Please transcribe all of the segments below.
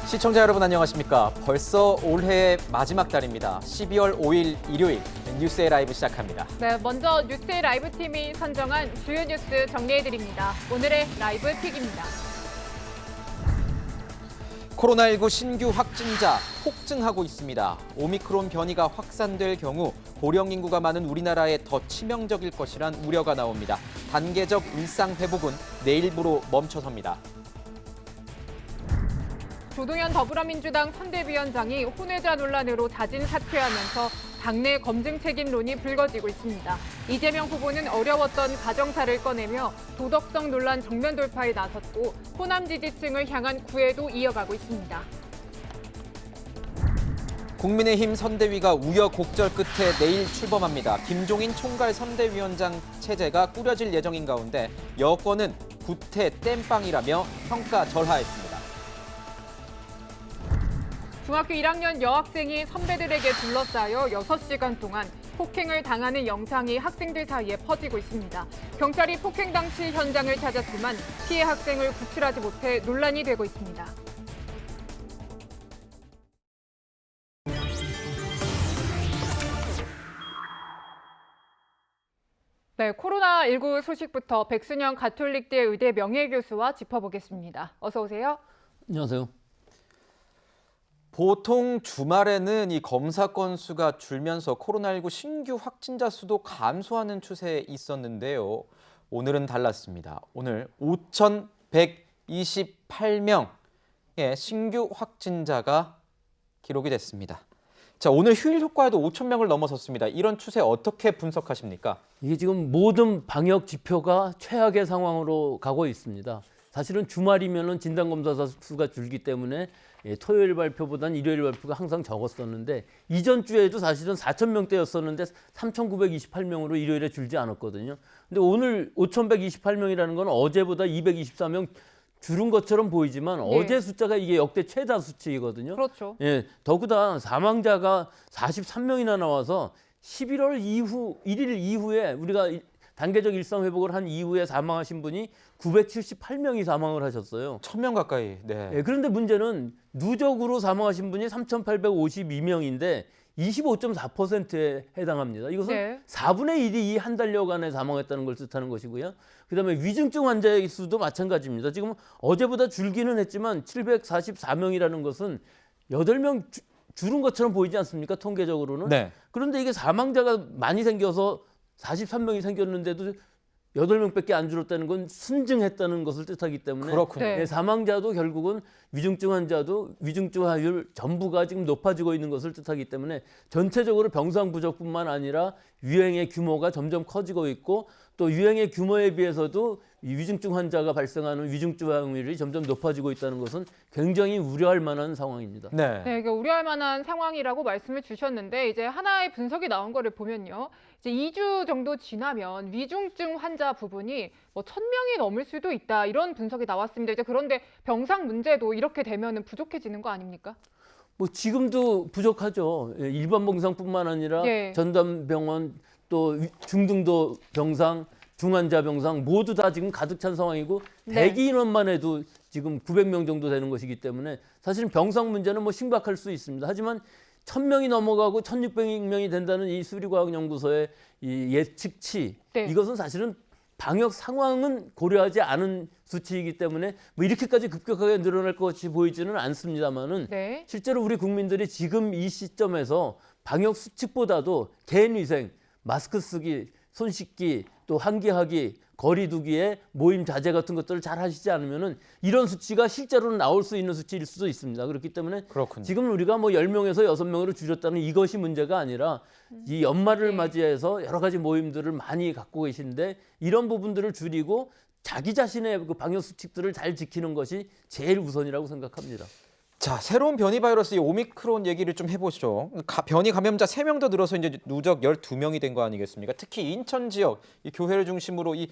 시청자 여러분 안녕하십니까? 벌써 올해의 마지막 달입니다. 12월 5일 일요일 뉴스의 라이브 시작합니다. 네, 먼저 뉴스의 라이브 팀이 선정한 주요 뉴스 정리해드립니다. 오늘의 라이브 픽입니다. 코로나19 신규 확진자 폭증하고 있습니다. 오미크론 변이가 확산될 경우 고령 인구가 많은 우리나라에 더 치명적일 것이란 우려가 나옵니다. 단계적 일상 회복은 내일부로 멈춰섭니다. 조동현 더불어민주당 선대위원장이 혼외자 논란으로 자진 사퇴하면서 당내 검증 책임론이 불거지고 있습니다. 이재명 후보는 어려웠던 가정사를 꺼내며 도덕성 논란 정면 돌파에 나섰고 호남 지지층을 향한 구애도 이어가고 있습니다. 국민의힘 선대위가 우여곡절 끝에 내일 출범합니다. 김종인 총괄 선대위원장 체제가 꾸려질 예정인 가운데 여권은 구태 땜빵이라며 평가절하했습니다. 중학교 1학년 여학생이 선배들에게 둘러싸여 6시간 동안 폭행을 당하는 영상이 학생들 사이에 퍼지고 있습니다. 경찰이 폭행 당시 현장을 찾았지만 피해 학생을 구출하지 못해 논란이 되고 있습니다. 네, 코로나19 소식부터 백순영 가톨릭대 의대 명예교수와 짚어보겠습니다. 어서 오세요. 안녕하세요. 보통 주말에는 이 검사 건수가 줄면서 코로나19 신규 확진자 수도 감소하는 추세에 있었는데요. 오늘은 달랐습니다. 오늘 5,128명의 신규 확진자가 기록이 됐습니다. 자, 오늘 휴일 효과에도 5,000명을 넘어섰습니다. 이런 추세 어떻게 분석하십니까? 이게 지금 모든 방역 지표가 최악의 상황으로 가고 있습니다. 사실은 주말이면은 진단검사 수가 줄기 때문에 토요일 발표보다는 일요일 발표가 항상 적었었는데 이전 주에도 사실은 4,000명대였었는데 3,928명으로 일요일에 줄지 않았거든요. 근데 오늘 5,128명이라는 건 어제보다 224명 줄은 것처럼 보이지만 네. 어제 숫자가 이게 역대 최다 수치거든요. 그렇죠. 예, 더구나 사망자가 43명이나 나와서 11월 이후 1일 이후에 우리가 단계적 일상 회복을 한 이후에 사망하신 분이 978명이 사망을 하셨어요. 1,000명 가까이. 네. 예, 그런데 문제는 누적으로 사망하신 분이 3,852명인데 25.4%에 해당합니다. 이것은 네. 4분의 1이 이 한 달여간에 사망했다는 걸 뜻하는 것이고요. 그다음에 위중증 환자의 수도 마찬가지입니다. 지금 어제보다 줄기는 했지만 744명이라는 것은 8명 줄은 것처럼 보이지 않습니까? 통계적으로는. 네. 그런데 이게 사망자가 많이 생겨서 43명이 생겼는데도 8명밖에 안 줄었다는 건 순증했다는 것을 뜻하기 때문에 그렇군요. 네. 사망자도 결국은 위중증 환자도 위중증화율 전부가 지금 높아지고 있는 것을 뜻하기 때문에 전체적으로 병상 부족뿐만 아니라 유행의 규모가 점점 커지고 있고 또 유행의 규모에 비해서도 이 위중증 환자가 발생하는 위중증 확률이 점점 높아지고 있다는 것은 굉장히 우려할 만한 상황입니다. 네. 네, 이게 우려할 만한 상황이라고 말씀을 주셨는데 이제 하나의 분석이 나온 거를 보면요. 이제 2주 정도 지나면 위중증 환자 부분이 뭐 1,000명이 넘을 수도 있다. 이런 분석이 나왔습니다. 이제 그런데 병상 문제도 이렇게 되면은 부족해지는 거 아닙니까? 뭐 지금도 부족하죠. 예, 일반 병상뿐만 아니라 예. 전담병원 또 중등도 병상, 중환자 병상 모두 다 지금 가득 찬 상황이고 네. 대기 인원만 해도 지금 900명 정도 되는 것이기 때문에 사실은 병상 문제는 뭐 심각할 수 있습니다. 하지만 1,000명이 넘어가고 1,600명이 된다는 이 수리과학연구소의 이 예측치 네. 이것은 사실은 방역 상황은 고려하지 않은 수치이기 때문에 뭐 이렇게까지 급격하게 늘어날 것 같이 보이지는 않습니다만은 네. 실제로 우리 국민들이 지금 이 시점에서 방역 수칙보다도 개인위생, 마스크 쓰기, 손 씻기, 또 환기하기, 거리 두기에 모임 자제 같은 것들을 잘 하시지 않으면은 이런 수치가 실제로는 나올 수 있는 수치일 수도 있습니다. 그렇기 때문에 그렇군요. 지금 우리가 뭐 10명에서 6명으로 줄였다는 이것이 문제가 아니라 이 연말을 네. 맞이해서 여러 가지 모임들을 많이 갖고 계신데 이런 부분들을 줄이고 자기 자신의 그 방역 수칙들을 잘 지키는 것이 제일 우선이라고 생각합니다. 자, 새로운 변이 바이러스 이 오미크론 얘기를 좀 해보시죠. 변이 감염자 3명 더 늘어서 이제 누적 12명이 된 거 아니겠습니까? 특히 인천 지역 이 교회를 중심으로 이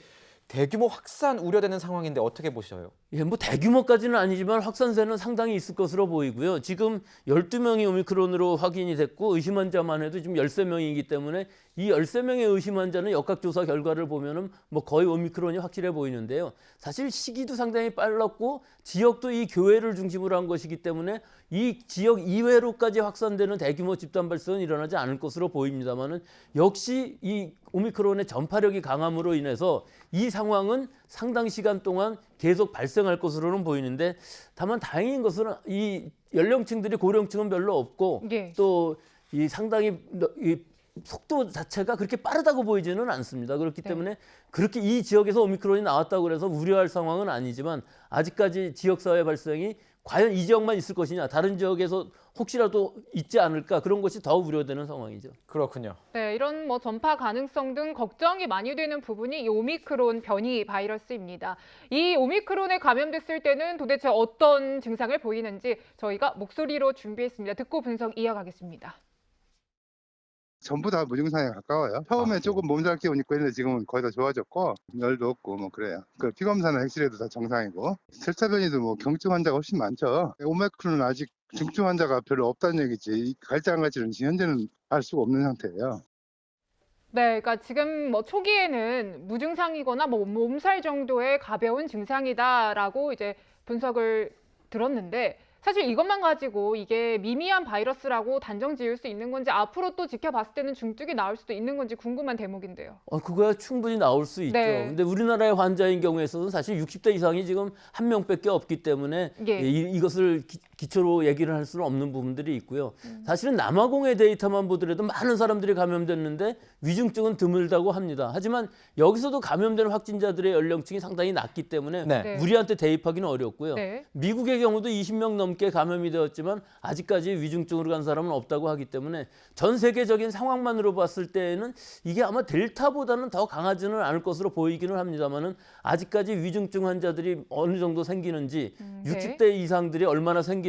대규모 확산 우려되는 상황인데 어떻게 보셔요? 예, 뭐 대규모까지는 아니지만 확산세는 상당히 있을 것으로 보이고요. 지금 12명이 오미크론으로 확인이 됐고 의심 환자만 해도 지금 13명이기 때문에 이 13명의 의심 환자는 역학조사 결과를 보면은 뭐 거의 오미크론이 확실해 보이는데요. 사실 시기도 상당히 빨랐고 지역도 이 교회를 중심으로 한 것이기 때문에 이 지역 이외로까지 확산되는 대규모 집단 발생은 일어나지 않을 것으로 보입니다만은 역시 이 오미크론의 전파력이 강함으로 인해서 이 상황은 상당 시간 동안 계속 발생할 것으로는 보이는데 다만 다행인 것은 이 연령층들이 고령층은 별로 없고 예. 또 이 상당히 이 속도 자체가 그렇게 빠르다고 보이지는 않습니다. 그렇기 때문에 그렇게 이 지역에서 오미크론이 나왔다고 해서 우려할 상황은 아니지만 아직까지 지역사회 발생이 과연 이 지역만 있을 것이냐 다른 지역에서 혹시라도 있지 않을까 그런 것이 더 우려되는 상황이죠. 그렇군요. 네, 이런 뭐 전파 가능성 등 걱정이 많이 되는 부분이 이 오미크론 변이 바이러스입니다. 이 오미크론에 감염됐을 때는 도대체 어떤 증상을 보이는지 저희가 목소리로 준비했습니다. 듣고 분석 이어가겠습니다. 전부 다 무증상에 가까워요. 처음에 조금 몸살 기운 있고 했는데 지금은 거의 다 좋아졌고 열도 없고 뭐 그래요. 그 피검사나 엑스레이도 다 정상이고 7차 변이도 뭐 경증 환자가 훨씬 많죠. 오미크론은 아직 중증 환자가 별로 없다는 얘기지 갈장갈지는 현재는 알 수가 없는 상태예요. 네, 그러니까 지금 뭐 초기에는 무증상이거나 뭐 몸살 정도의 가벼운 증상이다라고 이제 분석을 들었는데 사실 이것만 가지고 이게 미미한 바이러스라고 단정 지을 수 있는 건지 앞으로 또 지켜봤을 때는 중증이 나올 수도 있는 건지 궁금한 대목인데요. 그거야 충분히 나올 수 있죠. 네. 근데 우리나라의 환자인 경우에서는 사실 60대 이상이 지금 한 명밖에 없기 때문에 예. 이것을 기초로 얘기를 할 수는 없는 부분들이 있고요. 사실은 남아공의 데이터만 보더라도 많은 사람들이 감염됐는데 위중증은 드물다고 합니다. 하지만 여기서도 감염된 확진자들의 연령층이 상당히 낮기 때문에 네. 우리한테 대입하기는 어렵고요. 네. 미국의 경우도 20명 넘게 감염이 되었지만 아직까지 위중증으로 간 사람은 없다고 하기 때문에 전 세계적인 상황만으로 봤을 때에는 이게 아마 델타보다는 더 강하지는 않을 것으로 보이기는 합니다만은 아직까지 위중증 환자들이 어느 정도 생기는지 네. 60대 이상들이 얼마나 생기는지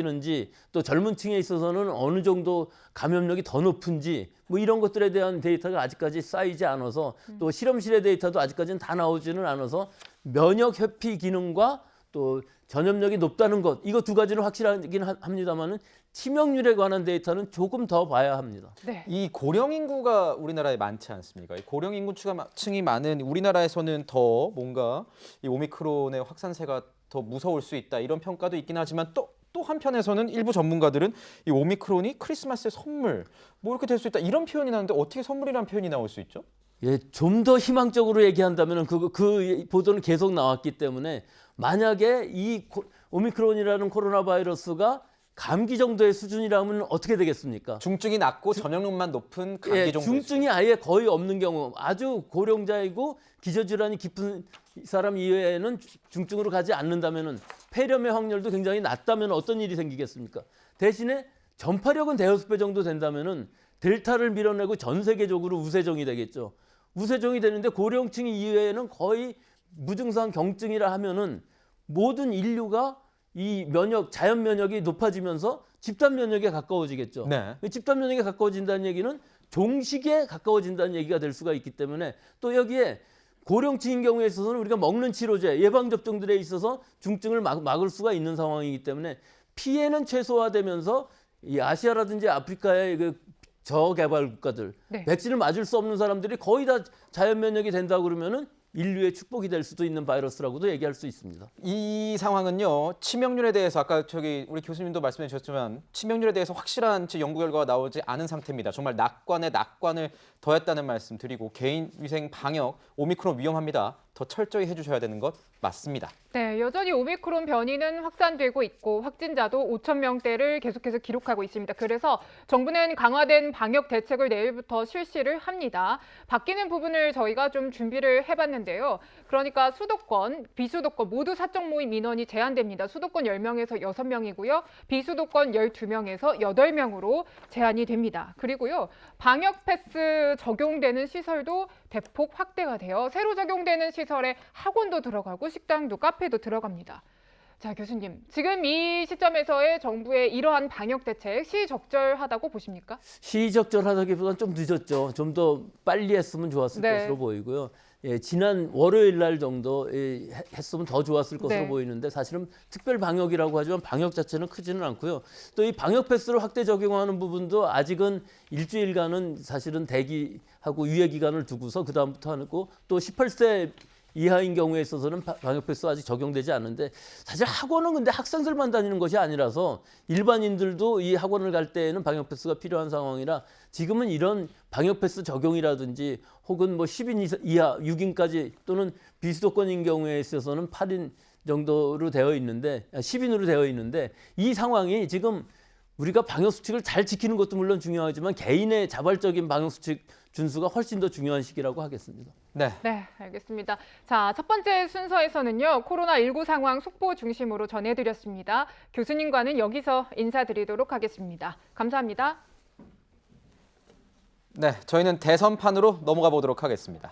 또 젊은 층에 있어서는 어느 정도 감염력이 더 높은지 뭐 이런 것들에 대한 데이터가 아직까지 쌓이지 않아서 또 실험실의 데이터도 아직까지는 다 나오지는 않아서 면역 회피 기능과 또 전염력이 높다는 것 이거 두 가지는 확실하긴 합니다만은 치명률에 관한 데이터는 조금 더 봐야 합니다. 네. 이 고령 인구가 우리나라에 많지 않습니까? 이 고령 인구층이 많은 우리나라에서는 더 뭔가 이 오미크론의 확산세가 더 무서울 수 있다 이런 평가도 있긴 하지만 또 한편에서는 일부 전문가들은 이 오미크론이 크리스마스의 선물 뭐 이렇게 될 수 있다 이런 표현이 나오는데 어떻게 선물이라는 표현이 나올 수 있죠? 예, 좀 더 희망적으로 얘기한다면 그 보도는 계속 나왔기 때문에 만약에 이 오미크론이라는 코로나 바이러스가 감기 정도의 수준이라면 어떻게 되겠습니까? 중증이 낮고 전염력만 높은 감기 예, 정도. 중증이 아예 거의 없는 경우 아주 고령자이고 기저질환이 깊은 사람 이외에는 중증으로 가지 않는다면은 폐렴의 확률도 굉장히 낮다면 어떤 일이 생기겠습니까? 대신에 전파력은 대여섯 배 정도 된다면은 델타를 밀어내고 전 세계적으로 우세종이 되겠죠. 우세종이 되는데 고령층 이외에는 거의 무증상 경증이라 하면은 모든 인류가 이 자연 면역이 높아지면서 집단 면역에 가까워지겠죠. 네. 집단 면역에 가까워진다는 얘기는 종식에 가까워진다는 얘기가 될 수가 있기 때문에 또 여기에 고령층인 경우에 있어서는 우리가 먹는 치료제, 예방접종들에 있어서 중증을 막을 수가 있는 상황이기 때문에 피해는 최소화되면서 이 아시아라든지 아프리카의 그 저개발 국가들, 네. 백신을 맞을 수 없는 사람들이 거의 다 자연 면역이 된다고 그러면은 인류의 축복이 될 수도 있는 바이러스라고도 얘기할 수 있습니다. 이 상황은요. 치명률에 대해서 아까 우리 교수님도 말씀해 주셨지만 치명률에 대해서 확실한 연구 결과가 나오지 않은 상태입니다. 정말 낙관에 낙관을 더했다는 말씀 드리고 개인 위생 방역 오미크론 위험합니다. 더 철저히 해주셔야 되는 것 맞습니다. 네, 여전히 오미크론 변이는 확산되고 있고 확진자도 5천 명대를 계속해서 기록하고 있습니다. 그래서 정부는 강화된 방역 대책을 내일부터 실시를 합니다. 바뀌는 부분을 저희가 좀 준비를 해봤는데요. 그러니까 수도권, 비수도권 모두 사적 모임 인원이 제한됩니다. 수도권 10명에서 6명이고요. 비수도권 12명에서 8명으로 제한이 됩니다. 그리고요. 방역 패스 적용되는 시설도 대폭 확대가 돼요. 새로 적용되는 시설에 학원도 들어가고 식당도 카페도 들어갑니다. 자, 교수님, 지금 이 시점에서의 정부의 이러한 방역 대책 시적절하다고 보십니까? 시적절하다기보다는 좀 늦었죠. 좀 더 빨리 했으면 좋았을 네. 것으로 보이고요. 지난 월요일 날 정도 했으면 더 좋았을 것으로 네. 보이는데 사실은 특별 방역이라고 하지만 방역 자체는 크지는 않고요. 또 이 방역 패스를 확대 적용하는 부분도 아직은 일주일간은 사실은 대기하고 유예 기간을 두고서 그 다음부터 하고 또 18세 이하인 경우에 있어서는 방역 패스 아직 적용되지 않는데 사실 학원은 근데 학생들만 다니는 것이 아니라서 일반인들도 이 학원을 갈 때에는 방역 패스가 필요한 상황이라 지금은 이런 방역 패스 적용이라든지 혹은 뭐 10인 이하 6인까지 또는 비수도권인 경우에 있어서는 8인 정도로 되어 있는데 10인으로 되어 있는데 이 상황이 지금 우리가 방역 수칙을 잘 지키는 것도 물론 중요하지만 개인의 자발적인 방역 수칙 준수가 훨씬 더 중요한 시기라고 하겠습니다. 네. 네, 알겠습니다. 자, 첫 번째 순서에서는요, 코로나19 상황 속보 중심으로 전해드렸습니다. 교수님과는 여기서 인사드리도록 하겠습니다. 감사합니다. 네, 저희는 대선판으로 넘어가 보도록 하겠습니다.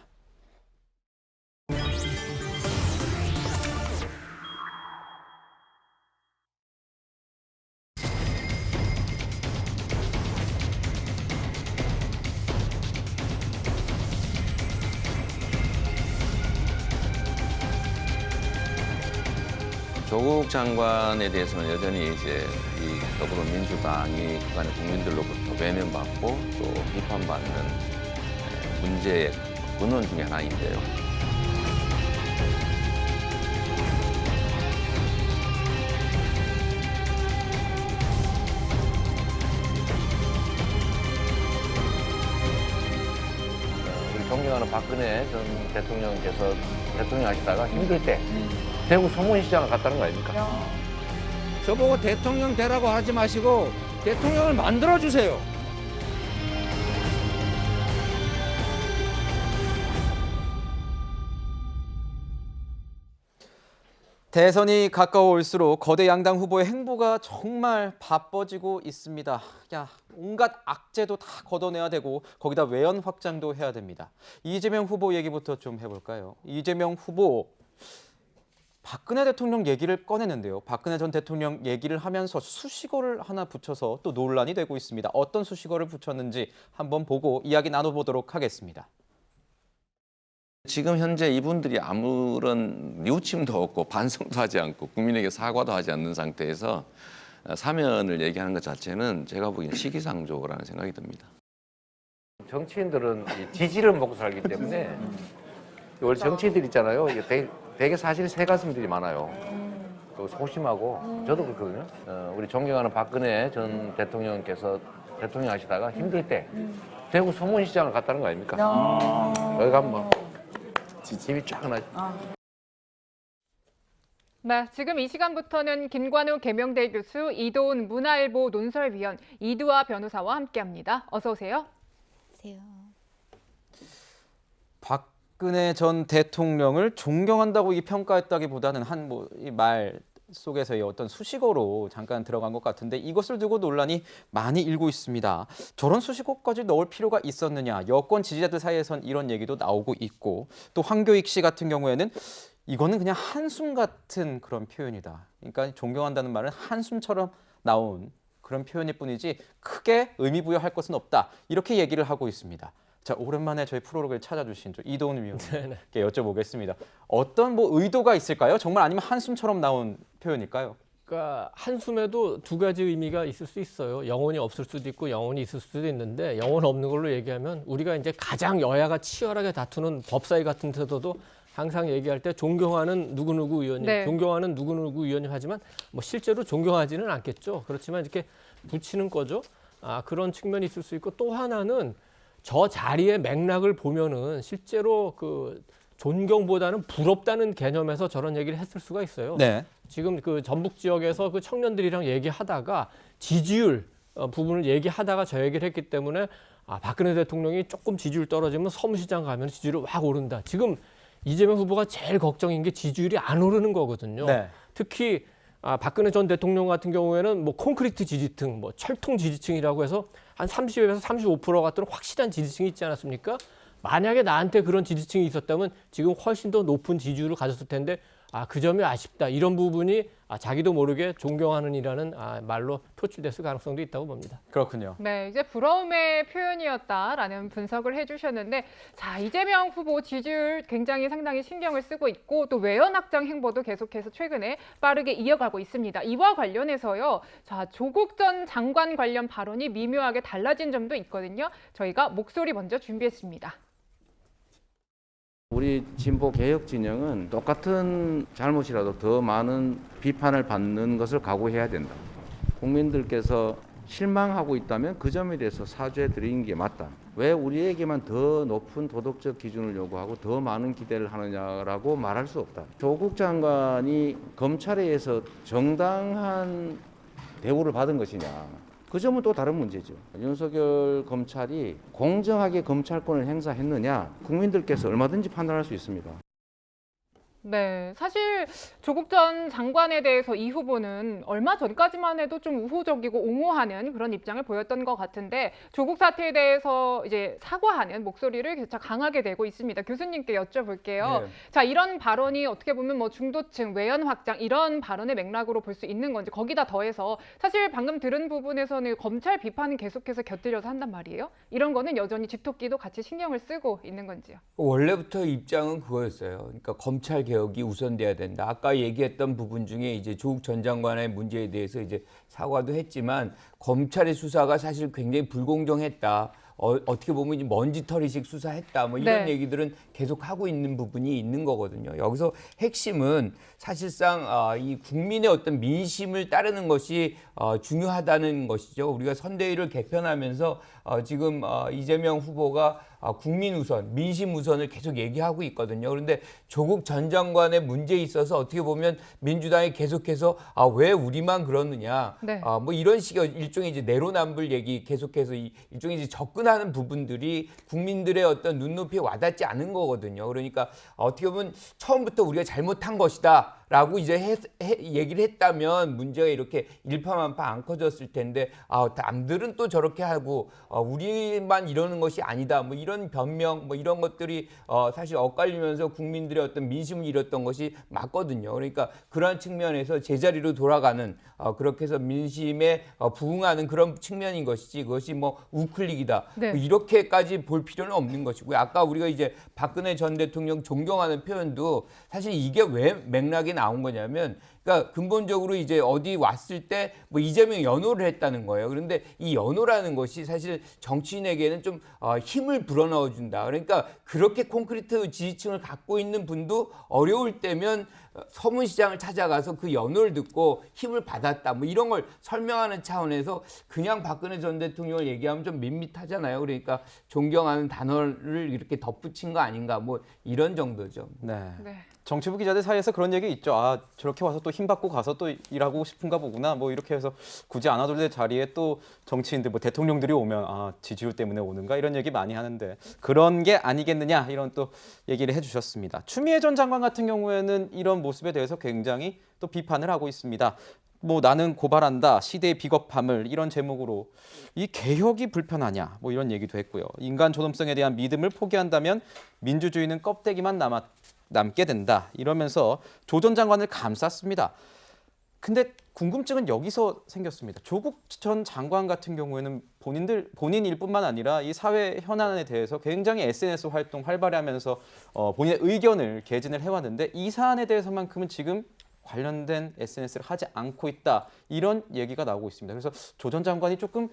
조국 장관에 대해서는 여전히 이제 이 더불어민주당이 그간의 국민들로부터 외면받고 또 비판받는 문제의 근원 중에 하나인데요. 우리 존경하는 박근혜 전 대통령께서 대통령 하시다가 힘들 때 대구 소문시장을 갔다는 거 아닙니까? 저보고 대통령 되라고 하지 마시고 대통령을 만들어주세요. 대선이 가까워올수록 거대 양당 후보의 행보가 정말 바빠지고 있습니다. 온갖 악재도 다 걷어내야 되고 거기다 외연 확장도 해야 됩니다. 이재명 후보 얘기부터 좀 해볼까요? 이재명 후보 박근혜 대통령 얘기를 꺼내는데요. 박근혜 전 대통령 얘기를 하면서 수식어를 하나 붙여서 또 논란이 되고 있습니다. 어떤 수식어를 붙였는지 한번 보고 이야기 나눠보도록 하겠습니다. 지금 현재 이분들이 아무런 뉘우침도 없고 반성도 하지 않고 국민에게 사과도 하지 않는 상태에서 사면을 얘기하는 것 자체는 제가 보기엔 시기상조라는 생각이 듭니다. 정치인들은 지지를 먹고 살기 때문에 원래 정치인들 있잖아요. 되게 사실 새 가슴들이 많아요. 소심하고 저도 그렇거든요. 우리 존경하는 박근혜 전 대통령께서 대통령 하시다가 힘들 때 대구 소문시장을 갔다는 거 아닙니까? 여기 가면 뭐 힘이 쫙 나죠. 네, 지금 이 시간부터는 김관우 계명대 교수, 이도훈 문화일보 논설위원, 이두아 변호사와 함께합니다. 어서 오세요. 안녕하세요. 박근혜 전 대통령을 존경한다고 평가했다기보다는 이 말 속에서의 어떤 수식어로 잠깐 들어간 것 같은데 이것을 두고 논란이 많이 일고 있습니다. 저런 수식어까지 넣을 필요가 있었느냐. 여권 지지자들 사이에선 이런 얘기도 나오고 있고 또 황교익 씨 같은 경우에는 이거는 그냥 한숨 같은 그런 표현이다. 그러니까 존경한다는 말은 한숨처럼 나온 그런 표현일 뿐이지 크게 의미 부여할 것은 없다. 이렇게 얘기를 하고 있습니다. 자, 오랜만에 저희 프로그램을 찾아주신 이도훈 위원님께 여쭤보겠습니다. 어떤 의도가 있을까요? 정말 아니면 한숨처럼 나온 표현일까요? 그러니까 한숨에도 두 가지 의미가 있을 수 있어요. 영혼이 없을 수도 있고 영혼이 있을 수도 있는데 영혼 없는 걸로 얘기하면 우리가 이제 가장 여야가 치열하게 다투는 법사위 같은 데서도 항상 얘기할 때 존경하는 누구누구 의원님, 네. 존경하는 누구누구 의원님 하지만 실제로 존경하지는 않겠죠. 그렇지만 이렇게 붙이는 거죠. 그런 측면이 있을 수 있고 또 하나는 저 자리의 맥락을 보면은 실제로 그 존경보다는 부럽다는 개념에서 저런 얘기를 했을 수가 있어요. 네. 지금 그 전북 지역에서 그 청년들이랑 얘기하다가 지지율 부분을 얘기하다가 저 얘기를 했기 때문에 박근혜 대통령이 조금 지지율 떨어지면 서무시장 가면 지지율이 확 오른다. 지금 이재명 후보가 제일 걱정인 게 지지율이 안 오르는 거거든요. 네. 특히 박근혜 전 대통령 같은 경우에는 콘크리트 지지층, 철통 지지층이라고 해서 한 30에서 35% 같은 확실한 지지층이 있지 않았습니까? 만약에 나한테 그런 지지층이 있었다면 지금 훨씬 더 높은 지지율을 가졌을 텐데 그 점이 아쉽다. 이런 부분이 자기도 모르게 존경하는이라는 말로 표출됐을 가능성도 있다고 봅니다. 그렇군요. 네, 이제 부러움의 표현이었다라는 분석을 해주셨는데, 자, 이재명 후보 지지율 굉장히 상당히 신경을 쓰고 있고 또 외연 확장 행보도 계속해서 최근에 빠르게 이어가고 있습니다. 이와 관련해서요, 자, 조국 전 장관 관련 발언이 미묘하게 달라진 점도 있거든요. 저희가 목소리 먼저 준비했습니다. 우리 진보 개혁 진영은 똑같은 잘못이라도 더 많은 비판을 받는 것을 각오해야 된다. 국민들께서 실망하고 있다면 그 점에 대해서 사죄 드리는 게 맞다. 왜 우리에게만 더 높은 도덕적 기준을 요구하고 더 많은 기대를 하느냐라고 말할 수 없다. 조국 장관이 검찰에 의해서 정당한 대우를 받은 것이냐. 그 점은 또 다른 문제죠. 윤석열 검찰이 공정하게 검찰권을 행사했느냐, 국민들께서 얼마든지 판단할 수 있습니다. 네, 사실 조국 전 장관에 대해서 이 후보는 얼마 전까지만 해도 좀 우호적이고 옹호하는 그런 입장을 보였던 것 같은데 조국 사태에 대해서 이제 사과하는 목소리를 계속 강하게 내고 있습니다. 교수님께 여쭤볼게요. 네. 자, 이런 발언이 어떻게 보면 뭐 중도층, 외연 확장 이런 발언의 맥락으로 볼 수 있는 건지 거기다 더해서 사실 방금 들은 부분에서는 검찰 비판은 계속해서 곁들여서 한단 말이에요. 이런 거는 여전히 집토끼도 같이 신경을 쓰고 있는 건지요. 원래부터 입장은 그거였어요. 그러니까 검찰 개혁이 우선돼야 된다. 아까 얘기했던 부분 중에 이제 조국 전 장관의 문제에 대해서 이제 사과도 했지만 검찰의 수사가 사실 굉장히 불공정했다. 어떻게 보면 이제 먼지털이식 수사했다. 뭐 이런 네. 얘기들은 계속 하고 있는 부분이 있는 거거든요. 여기서 핵심은 사실상 이 국민의 어떤 민심을 따르는 것이 중요하다는 것이죠. 우리가 선대위를 개편하면서 지금 이재명 후보가 국민 우선, 민심 우선을 계속 얘기하고 있거든요. 그런데 조국 전 장관의 문제에 있어서 어떻게 보면 민주당이 계속해서 왜 우리만 그러느냐, 네. 뭐 이런 식의 일종의 이제 내로남불 얘기 계속해서 일종의 이제 접근하는 부분들이 국민들의 어떤 눈높이에 와닿지 않은 거거든요. 그러니까 어떻게 보면 처음부터 우리가 잘못한 것이다. 라고 이제 얘기를 했다면 문제가 이렇게 일파만파 안 커졌을 텐데 남들은 또 저렇게 하고 우리만 이러는 것이 아니다. 뭐 이런 변명 뭐 이런 것들이 사실 엇갈리면서 국민들의 어떤 민심을 잃었던 것이 맞거든요. 그러니까 그러한 측면에서 제자리로 돌아가는 그렇게 해서 민심에 부응하는 그런 측면인 것이지 그것이 뭐 우클릭이다. 네. 뭐 이렇게까지 볼 필요는 없는 것이고요. 아까 우리가 이제 박근혜 전 대통령 존경하는 표현도 사실 이게 왜 맥락이 나온 거냐면 그러니까 근본적으로 이제 어디 왔을 때 뭐 이재명이 연호를 했다는 거예요. 그런데 이 연호라는 것이 사실 정치인에게는 좀 힘을 불어넣어 준다. 그러니까 그렇게 콘크리트 지지층을 갖고 있는 분도 어려울 때면 서문시장을 찾아가서 그 연호를 듣고 힘을 받았다. 뭐 이런 걸 설명하는 차원에서 그냥 박근혜 전 대통령을 얘기하면 좀 밋밋하잖아요. 그러니까 존경하는 단어를 이렇게 덧붙인 거 아닌가 뭐 이런 정도죠. 네. 네. 정치부 기자들 사이에서 그런 얘기 있죠. 저렇게 와서 또 힘 받고 가서 또 일하고 싶은가 보구나. 뭐 이렇게 해서 굳이 안 와도 될 자리에 또 정치인들, 뭐 대통령들이 오면 지지율 때문에 오는가 이런 얘기 많이 하는데 그런 게 아니겠느냐 이런 또 얘기를 해주셨습니다. 추미애 전 장관 같은 경우에는 이런 모습에 대해서 굉장히 또 비판을 하고 있습니다. 뭐 나는 고발한다, 시대의 비겁함을 이런 제목으로 이 개혁이 불편하냐 뭐 이런 얘기도 했고요. 인간 존엄성에 대한 믿음을 포기한다면 민주주의는 껍데기만 남게 된다 이러면서 조 전 장관을 감쌌습니다. 근데 궁금증은 여기서 생겼습니다. 조국 전 장관 같은 경우에는 본인 일뿐만 아니라 이 사회 현안에 대해서 굉장히 SNS 활동 활발히 하면서 본인의 의견을 개진을 해왔는데 이 사안에 대해서만큼은 지금 관련된 SNS를 하지 않고 있다 이런 얘기가 나오고 있습니다. 그래서 조 전 장관이 조금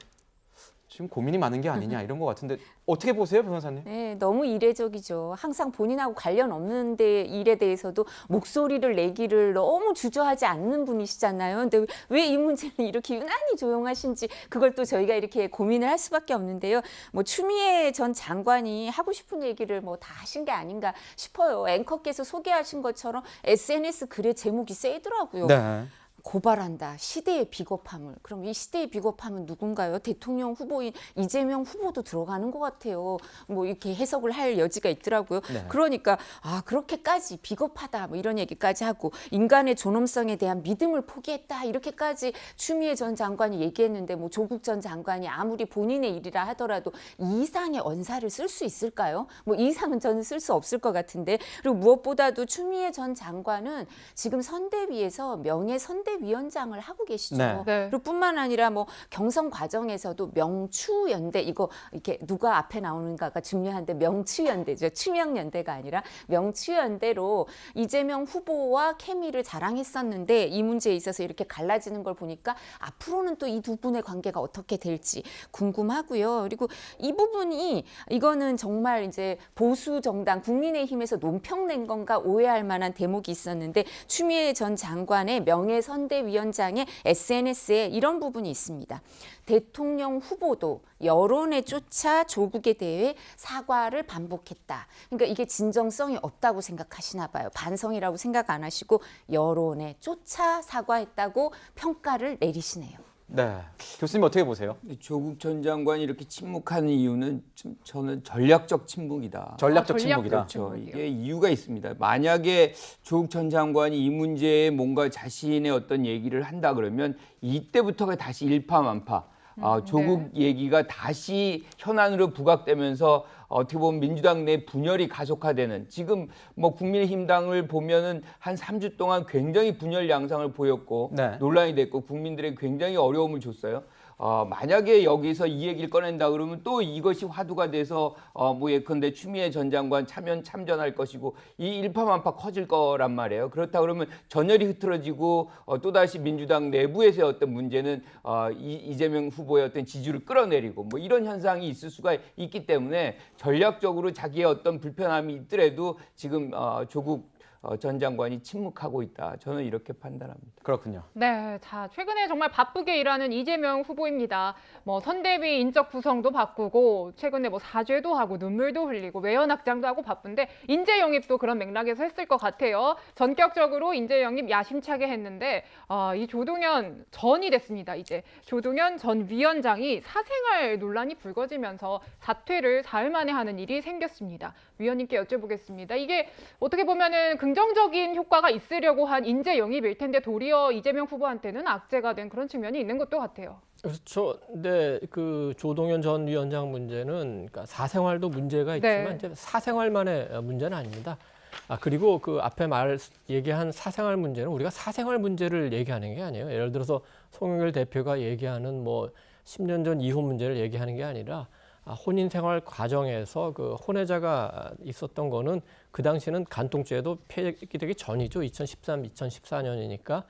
지금 고민이 많은 게 아니냐 이런 것 같은데 어떻게 보세요, 변호사님? 네, 너무 이례적이죠. 항상 본인하고 관련 없는 일에 대해서도 목소리를 내기를 너무 주저하지 않는 분이시잖아요. 근데 왜 이 문제는 이렇게 유난히 조용하신지 그걸 또 저희가 이렇게 고민을 할 수밖에 없는데요. 뭐 추미애 전 장관이 하고 싶은 얘기를 뭐 다 하신 게 아닌가 싶어요. 앵커께서 소개하신 것처럼 SNS 글의 제목이 세더라고요. 네. 고발한다. 시대의 비겁함을. 그럼 이 시대의 비겁함은 누군가요? 대통령 후보인 이재명 후보도 들어가는 것 같아요. 뭐 이렇게 해석을 할 여지가 있더라고요. 네. 그러니까 그렇게까지 비겁하다 뭐 이런 얘기까지 하고 인간의 존엄성에 대한 믿음을 포기했다 이렇게까지 추미애 전 장관이 얘기했는데 뭐 조국 전 장관이 아무리 본인의 일이라 하더라도 이 이상의 언사를 쓸 수 있을까요? 뭐 이 이상은 저는 쓸 수 없을 것 같은데 그리고 무엇보다도 추미애 전 장관은 지금 선대위에서 명예 선대위원장을 하고 계시죠. 네. 네. 그리고 뿐만 아니라 뭐 경선 과정에서도 명추연대 이거 이렇게 누가 앞에 나오는가가 중요한데 명추연대죠. 추명연대가 아니라 명추연대로 이재명 후보와 케미를 자랑했었는데 이 문제에 있어서 이렇게 갈라지는 걸 보니까 앞으로는 또 이 두 분의 관계가 어떻게 될지 궁금하고요. 그리고 이 부분이 이거는 정말 이제 보수 정당 국민의힘에서 논평낸 건가 오해할 만한 대목이 있었는데 추미애 전 장관의 명예선대위원장의 SNS에 이런 부분이 있습니다. 대통령 후보도 여론에 쫓아 조국에 대해 사과를 반복했다. 그러니까 이게 진정성이 없다고 생각하시나 봐요. 반성이라고 생각 안 하시고 여론에 쫓아 사과했다고 평가를 내리시네요. 네. 교수님 어떻게 보세요? 조국 전 장관이 이렇게 침묵하는 이유는 저는 전략적 침묵이다. 전략적 침묵이다. 그렇죠. 이게 이유가 있습니다. 만약에 조국 전 장관이 이 문제에 뭔가 자신의 어떤 얘기를 한다 그러면 이때부터가 다시 일파만파. 조국 얘기가 다시 현안으로 부각되면서 어떻게 보면 민주당 내 분열이 가속화되는 지금 뭐 국민의힘당을 보면은 한 3주 동안 굉장히 분열 양상을 보였고 네. 논란이 됐고 국민들에게 굉장히 어려움을 줬어요. 만약에 여기서 이 얘기를 꺼낸다 그러면 또 이것이 화두가 돼서 뭐 예컨대 추미애 전 장관 참전할 것이고 이 일파만파 커질 거란 말이에요. 그렇다 그러면 전열이 흐트러지고 또다시 민주당 내부에서의 어떤 문제는 이재명 후보의 어떤 지지를 끌어내리고 뭐 이런 현상이 있을 수가 있기 때문에 전략적으로 자기의 어떤 불편함이 있더라도 지금 조국 전 장관이 침묵하고 있다. 저는 이렇게 판단합니다. 그렇군요. 네, 자 최근에 정말 바쁘게 일하는 이재명 후보입니다. 뭐 선대위 인적 구성도 바꾸고 최근에 뭐 사죄도 하고 눈물도 흘리고 외연 확장도 하고 바쁜데 인재 영입도 그런 맥락에서 했을 것 같아요. 전격적으로 인재 영입 야심차게 했는데 이 조동현 전이 됐습니다. 이제 조동현 전 위원장이 사생활 논란이 불거지면서 사퇴를 사흘 만에 하는 일이 생겼습니다. 위원님께 여쭤보겠습니다. 이게 어떻게 보면은 긍정적인 효과가 있으려고 한 인재 영입일 텐데 도리어 이재명 후보한테는 악재가 된 그런 측면이 있는 것도 같아요. 그렇죠. 근데 그 조동현 전 위원장 문제는 그러니까 사생활도 문제가 있지만 네. 이제 사생활만의 문제는 아닙니다. 그리고 그 앞에 얘기한 사생활 문제는 우리가 사생활 문제를 얘기하는 게 아니에요. 예를 들어서 송영길 대표가 얘기하는 뭐 10년 전 이혼 문제를 얘기하는 게 아니라 혼인 생활 과정에서 그 혼외자가 있었던 거는 그 당시에는 간통죄도 폐기되기 전이죠. 2013, 2014년이니까.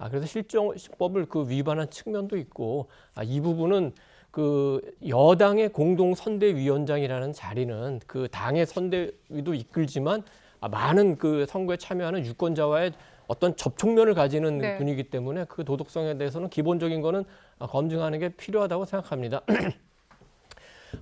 그래서 실정법을 그 위반한 측면도 있고 이 부분은 그 여당의 공동 선대위원장이라는 자리는 그 당의 선대위도 이끌지만 많은 그 선거에 참여하는 유권자와의 어떤 접촉면을 가지는 네. 분이기 때문에 그 도덕성에 대해서는 기본적인 거는 검증하는 게 필요하다고 생각합니다.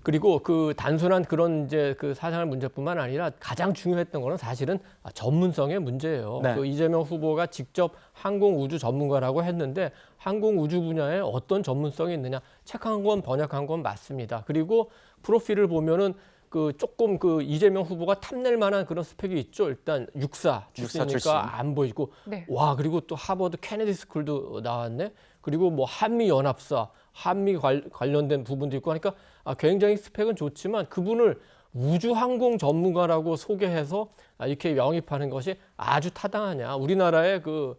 그리고 그 단순한 그런 이제 그 사생활 문제뿐만 아니라 가장 중요했던 거는 사실은 전문성의 문제예요. 네. 그 이재명 후보가 직접 항공우주 전문가라고 했는데 항공우주 분야에 어떤 전문성이 있느냐 책한 권 번역한 건 맞습니다. 그리고 프로필을 보면은 그 조금 그 이재명 후보가 탐낼 만한 그런 스펙이 있죠. 일단 육사 출신이니까 안 보이고 네. 와 그리고 또 하버드 케네디 스쿨도 나왔네. 그리고 뭐 한미 연합사, 한미 관련된 부분도 있고 하니까 굉장히 스펙은 좋지만 그분을 우주항공 전문가라고 소개해서 이렇게 영입하는 것이 아주 타당하냐. 우리나라의 그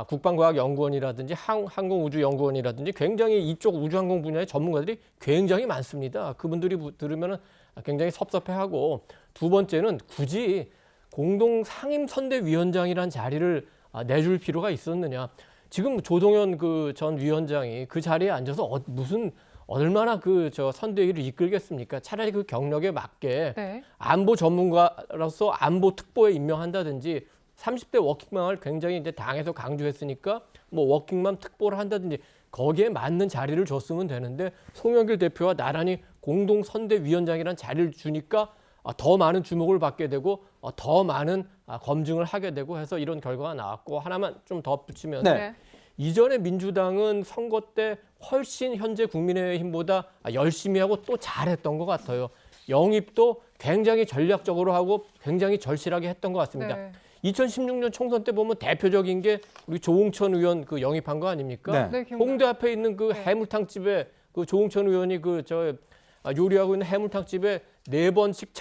국방과학연구원이라든지 항공우주연구원이라든지 굉장히 이쪽 우주항공 분야의 전문가들이 굉장히 많습니다. 그분들이 들으면 굉장히 섭섭해하고 두 번째는 굳이 공동상임선대위원장이라는 자리를 내줄 필요가 있었느냐. 지금 조동현 그 전 위원장이 그 자리에 앉아서 무슨 얼마나 그 선대위를 이끌겠습니까? 차라리 그 경력에 맞게 네. 안보 전문가로서 안보 특보에 임명한다든지 30대 워킹맘을 굉장히 이제 당에서 강조했으니까 뭐 워킹맘 특보를 한다든지 거기에 맞는 자리를 줬으면 되는데 송영길 대표와 나란히 공동 선대위원장이라는 자리를 주니까 더 많은 주목을 받게 되고 더 많은 검증을 하게 되고 해서 이런 결과가 나왔고 하나만 좀 덧붙이면 네. 이전에 민주당은 선거 때 훨씬 현재 국민의힘보다 열심히 하고 또 잘했던 것 같아요. 영입도 굉장히 전략적으로 하고 굉장히 절실하게 했던 것 같습니다. 네. 2016년 총선 때 보면 대표적인 게 우리 조응천 의원 그 영입한 거 아닙니까? 네. 네, 기억나요. 홍대 앞에 있는 그 네. 해물탕집에 그 조응천 의원이 요리하고 있는 해물탕집에 네 번씩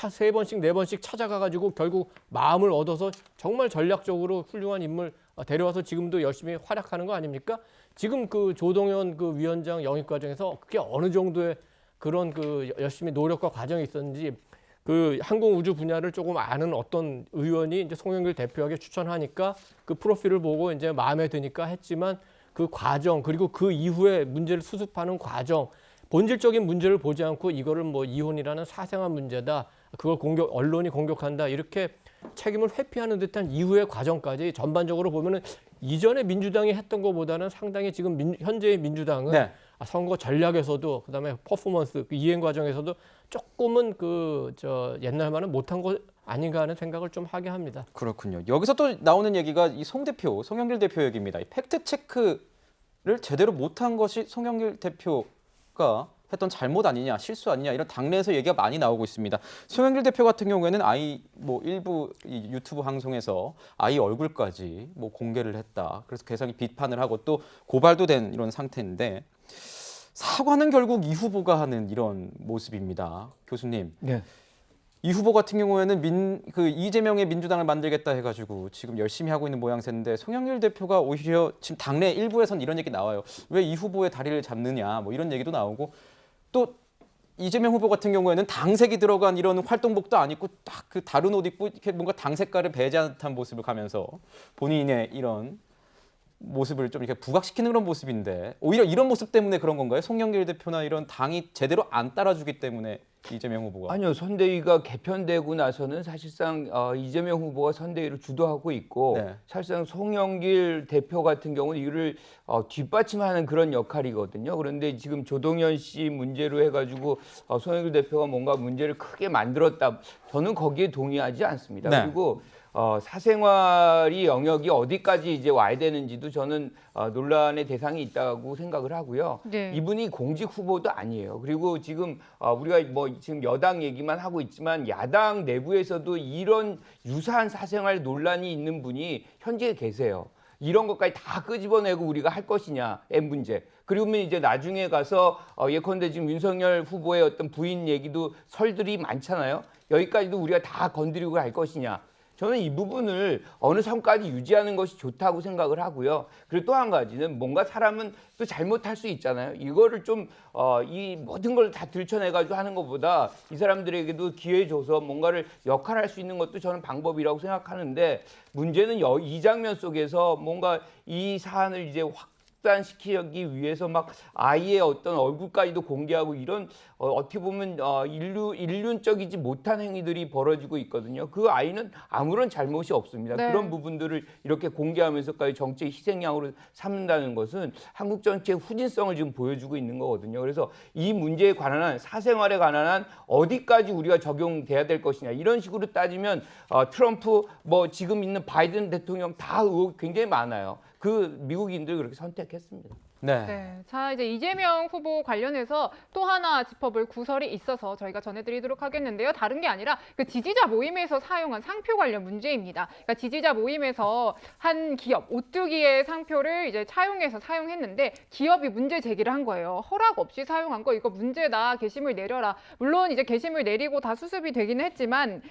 찾아가가지고 결국 마음을 얻어서 정말 전략적으로 훌륭한 인물 데려와서 지금도 열심히 활약하는 거 아닙니까? 지금 그 조동현 그 위원장 영입 과정에서 그게 어느 정도의 그런 그 열심히 노력과 과정이 있었는지 그 항공우주 분야를 조금 아는 어떤 의원이 이제 송영길 대표에게 추천하니까 그 프로필을 보고 이제 마음에 드니까 했지만 그 과정 그리고 그 이후에 문제를 수습하는 과정 본질적인 문제를 보지 않고 이거를 뭐 이혼이라는 사생활 문제다. 그걸 언론이 공격한다. 이렇게 책임을 회피하는 듯한 이후의 과정까지 전반적으로 보면은 이전에 민주당이 했던 것보다는 상당히 지금 현재의 민주당은 네. 선거 전략에서도 그다음에 퍼포먼스 그 이행 과정에서도 조금은 옛날만은 못한 거 아닌가 하는 생각을 좀 하게 합니다. 그렇군요. 여기서 또 나오는 얘기가 이 송영길 대표 얘기입니다. 이 팩트 체크를 제대로 못한 것이 송영길 대표가 했던 잘못 아니냐, 실수 아니냐 이런 당내에서 얘기가 많이 나오고 있습니다. 송영길 대표 같은 경우에는 일부 이 유튜브 방송에서 아이 얼굴까지 공개를 했다. 그래서 계속 비판을 하고 또 고발도 된 이런 상태인데 사과는 결국 이 후보가 하는 이런 모습입니다. 교수님. 네. 이 후보 같은 경우에는 이재명의 민주당을 만들겠다 해가지고 지금 열심히 하고 있는 모양새인데 송영길 대표가 오히려 지금 당내 일부에선 이런 얘기 나와요. 왜 이 후보의 다리를 잡느냐 이런 얘기도 나오고 또 이재명 후보 같은 경우에는 당색이 들어간 이런 활동복도 안 입고 딱 그 다른 옷 입고 이렇게 뭔가 당 색깔을 배제한 듯한 모습을 가면서 본인의 이런 모습을 좀 이렇게 부각시키는 그런 모습인데 오히려 이런 모습 때문에 그런 건가요? 송영길 대표나 이런 당이 제대로 안 따라주기 때문에 이재명 후보가? 아니요. 선대위가 개편되고 나서는 사실상 이재명 후보가 선대위를 주도하고 있고 네. 사실상 송영길 대표 같은 경우는 이를 뒷받침하는 그런 역할이거든요. 그런데 지금 조동현 씨 문제로 해가지고 송영길 대표가 뭔가 문제를 크게 만들었다. 저는 거기에 동의하지 않습니다. 네. 그리고 사생활이 영역이 어디까지 이제 와야 되는지도 저는 논란의 대상이 있다고 생각을 하고요. 네. 이분이 공직 후보도 아니에요. 그리고 지금 우리가 지금 여당 얘기만 하고 있지만 야당 내부에서도 이런 유사한 사생활 논란이 있는 분이 현재 계세요. 이런 것까지 다 끄집어내고 우리가 할 것이냐의 문제. 그리고 이제 나중에 가서 예컨대 지금 윤석열 후보의 어떤 부인 얘기도 설들이 많잖아요. 여기까지도 우리가 다 건드리고 갈 것이냐. 저는 이 부분을 어느 선까지 유지하는 것이 좋다고 생각을 하고요. 그리고 또 한 가지는 뭔가 사람은 또 잘못할 수 있잖아요. 이거를 좀 이 모든 걸 다 들춰내가지고 하는 것보다 이 사람들에게도 기회 줘서 뭔가를 역할할 수 있는 것도 저는 방법이라고 생각하는데 문제는 이 장면 속에서 뭔가 이 사안을 이제 확산시키기 위해서 막 아이의 어떤 얼굴까지도 공개하고 이런 어떻게 보면 인륜적이지 못한 행위들이 벌어지고 있거든요. 그 아이는 아무런 잘못이 없습니다. 네. 그런 부분들을 이렇게 공개하면서까지 정치의 희생양으로 삼는다는 것은 한국 정치의 후진성을 지금 보여주고 있는 거거든요. 그래서 이 문제에 관한 한 사생활에 관한 한 어디까지 우리가 적용돼야 될 것이냐 이런 식으로 따지면 트럼프 지금 있는 바이든 대통령 다 의혹이 굉장히 많아요. 그 미국인들 그렇게 선택했습니다. 네. 네. 자, 이제 이재명 후보 관련해서 또 하나 짚어볼 구설이 있어서 저희가 전해드리도록 하겠는데요. 다른 게 아니라 그 지지자 모임에서 사용한 상표 관련 문제입니다. 그러니까 지지자 모임에서 한 기업 오뚜기의 상표를 이제 차용해서 사용했는데 기업이 문제 제기를 한 거예요. 허락 없이 사용한 거 이거 문제다. 게시물 내려라. 물론 이제 게시물 내리고 다 수습이 되기는 했지만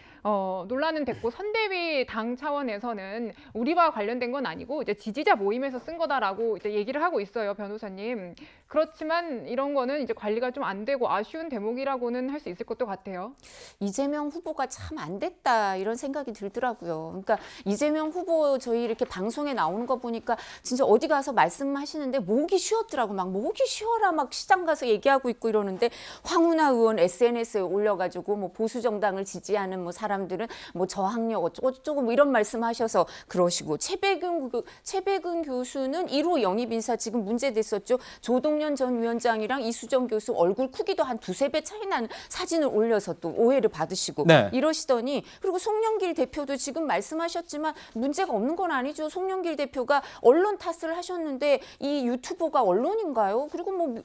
논란은 됐고 선대위 당 차원에서는 우리와 관련된 건 아니고 이제 지지자 모임에서 쓴 거다라고 이제 얘기를 하고 있어요. 변호사님. 그렇지만 이런 거는 이제 관리가 좀 안 되고 아쉬운 대목이라고는 할 수 있을 것도 같아요. 이재명 후보가 참 안 됐다 이런 생각이 들더라고요. 그러니까 이재명 후보 저희 이렇게 방송에 나오는 거 보니까 진짜 어디 가서 말씀하시는데 목이 쉬었더라고. 막 목이 쉬어라 막 시장 가서 얘기하고 있고 이러는데 황운하 의원 SNS에 올려가지고 보수 정당을 지지하는 사람들은 저항력 어쩌고 이런 말씀하셔서 그러시고 최백은 교수는 1호 영입 인사 지금 문제 화제됐었죠. 조동연 전 위원장이랑 이수정 교수 얼굴 크기도 한 2~3배 차이 나는 사진을 올려서 또 오해를 받으시고 네. 이러시더니, 그리고 송영길 대표도 지금 말씀하셨지만 문제가 없는 건 아니죠. 송영길 대표가 언론 탓을 하셨는데 이 유튜버가 언론인가요? 그리고 뭐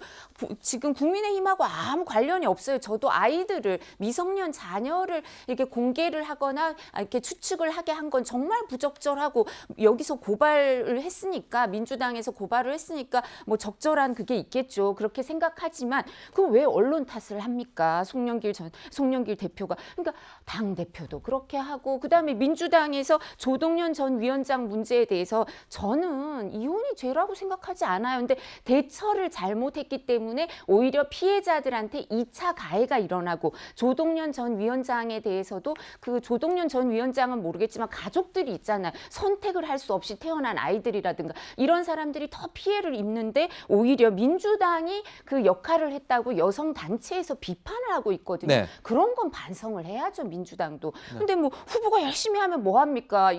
지금 국민의힘하고 아무 관련이 없어요. 저도 아이들을, 미성년 자녀를 이렇게 공개를 하거나 이렇게 추측을 하게 한 건 정말 부적절하고, 여기서 고발을 했으니까, 민주당에서 고발을 했으니까 뭐 적절한 그게 있겠죠. 그렇게 생각하지만 그 왜 언론 탓을 합니까? 송영길 대표가. 그러니까 당 대표도 그렇게 하고, 그다음에 민주당에서 조동연 전 위원장 문제에 대해서 저는 이혼이 죄라고 생각하지 않아요. 근데 대처를 잘못했기 때문에 오히려 피해자들한테 2차 가해가 일어나고, 조동연 전 위원장에 대해서도 그 조동연 전 위원장은 모르겠지만 가족들이 있잖아요. 선택을 할 수 없이 태어난 아이들이라든가 이런 사람들이 더 피해를 입는데, 오히려 민주당이 그 역할을 했다고 여성 단체에서 비판을 하고 있거든요. 네. 그런 건 반성을 해야죠, 민주당도. 근데 뭐 후보가 열심히 하면 뭐 합니까?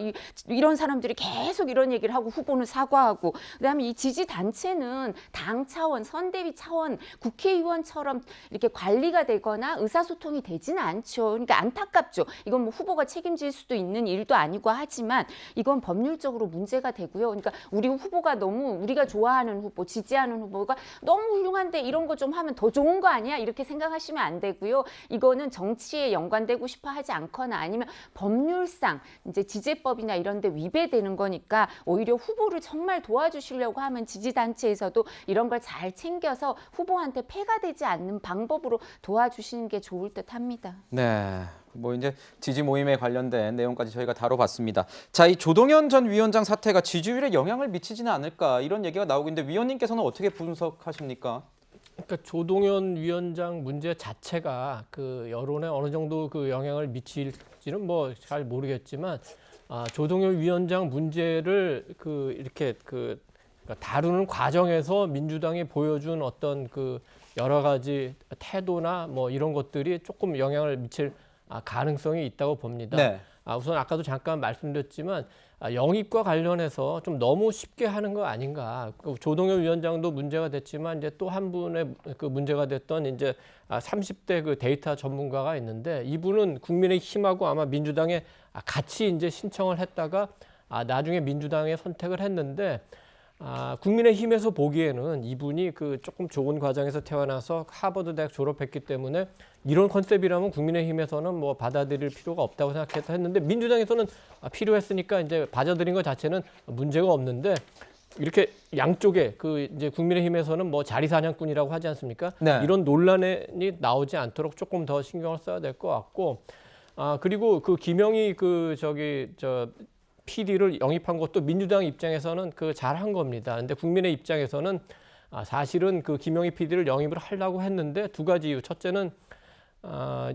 이런 사람들이 계속 이런 얘기를 하고 후보는 사과하고, 그다음에 이 지지 단체는 당 차원, 선대위 차원, 국회의원처럼 이렇게 관리가 되거나 의사소통이 되지는 않죠. 그러니까 안타깝죠. 이건 뭐 후보가 책임질 수도 있는 일도 아니고 하지만 이건 법률적으로 문제가 되고요. 그러니까 우리 후보가 너무, 우리가 좋아하는 후보, 지지하는 후보가 너무 훌륭한데 이런 거 좀 하면 더 좋은 거 아니야? 이렇게 생각하시면 안 되고요. 이거는 정치에 연관되고 싶어 하지 않거나 아니면 법률상 이제 지재법이나 이런 데 위배되는 거니까, 오히려 후보를 정말 도와주시려고 하면 지지단체에서도 이런 걸 잘 챙겨서 후보한테 폐가 되지 않는 방법으로 도와주시는 게 좋을 듯 합니다. 네. 뭐 이제 지지 모임에 관련된 내용까지 저희가 다뤄봤습니다. 자, 이 조동연 전 위원장 사태가 지지율에 영향을 미치지는 않을까, 이런 얘기가 나오고 있는데 위원님께서는 어떻게 분석하십니까? 그러니까 조동연 위원장 문제 자체가 그 여론에 어느 정도 그 영향을 미칠지는 뭐 잘 모르겠지만, 조동연 위원장 문제를 그 이렇게 그 다루는 과정에서 민주당이 보여준 어떤 그 여러 가지 태도나 뭐 이런 것들이 조금 영향을 미칠 가능성이 있다고 봅니다. 네. 우선 아까도 잠깐 말씀드렸지만 영입과 관련해서 좀 너무 쉽게 하는 거 아닌가. 조동연 위원장도 문제가 됐지만 이제 또 한 분의 그 문제가 됐던 이제 30대 그 데이터 전문가가 있는데, 이분은 국민의힘하고 아마 민주당에 같이 이제 신청을 했다가 나중에 민주당에 선택을 했는데, 국민의힘에서 보기에는 이분이 그 조금 좋은 과정에서 태어나서 하버드 대학 졸업했기 때문에 이런 컨셉이라면 국민의힘에서는 뭐 받아들일 필요가 없다고 생각해서 했는데, 민주당에서는 필요했으니까 이제 받아들인 것 자체는 문제가 없는데, 이렇게 양쪽에 그 이제 국민의힘에서는 뭐 자리 사냥꾼이라고 하지 않습니까? 네. 이런 논란이 나오지 않도록 조금 더 신경을 써야 될 것 같고, 그리고 그 김영희 PD를 영입한 것도 민주당 입장에서는 그 잘한 겁니다. 근데 국민의 입장에서는 사실은 그 김영희 PD를 영입을 하려고 했는데 두 가지 이유. 첫째는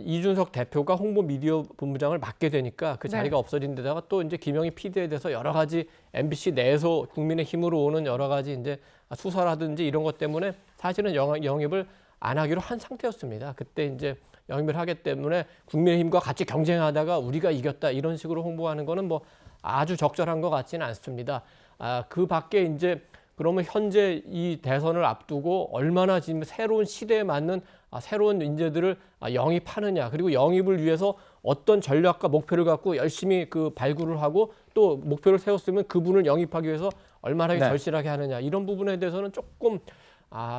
이준석 대표가 홍보 미디어 본부장을 맡게 되니까 그 자리가 없어진 데다가 또 이제 김영희 PD에 대해서 여러 가지 MBC 내에서 국민의힘으로 오는 여러 가지 이제 수사라든지 이런 것 때문에 사실은 영입을 안 하기로 한 상태였습니다. 그때 이제 영입을 하기 때문에 국민의힘과 같이 경쟁하다가 우리가 이겼다 이런 식으로 홍보하는 거는 뭐 아주 적절한 것 같지는 않습니다. 그 밖에 이제 그러면 현재 이 대선을 앞두고 얼마나 지금 새로운 시대에 맞는 새로운 인재들을 영입하느냐, 그리고 영입을 위해서 어떤 전략과 목표를 갖고 열심히 그 발굴을 하고 또 목표를 세웠으면 그분을 영입하기 위해서 얼마나 절실하게 하느냐, 이런 부분에 대해서는 조금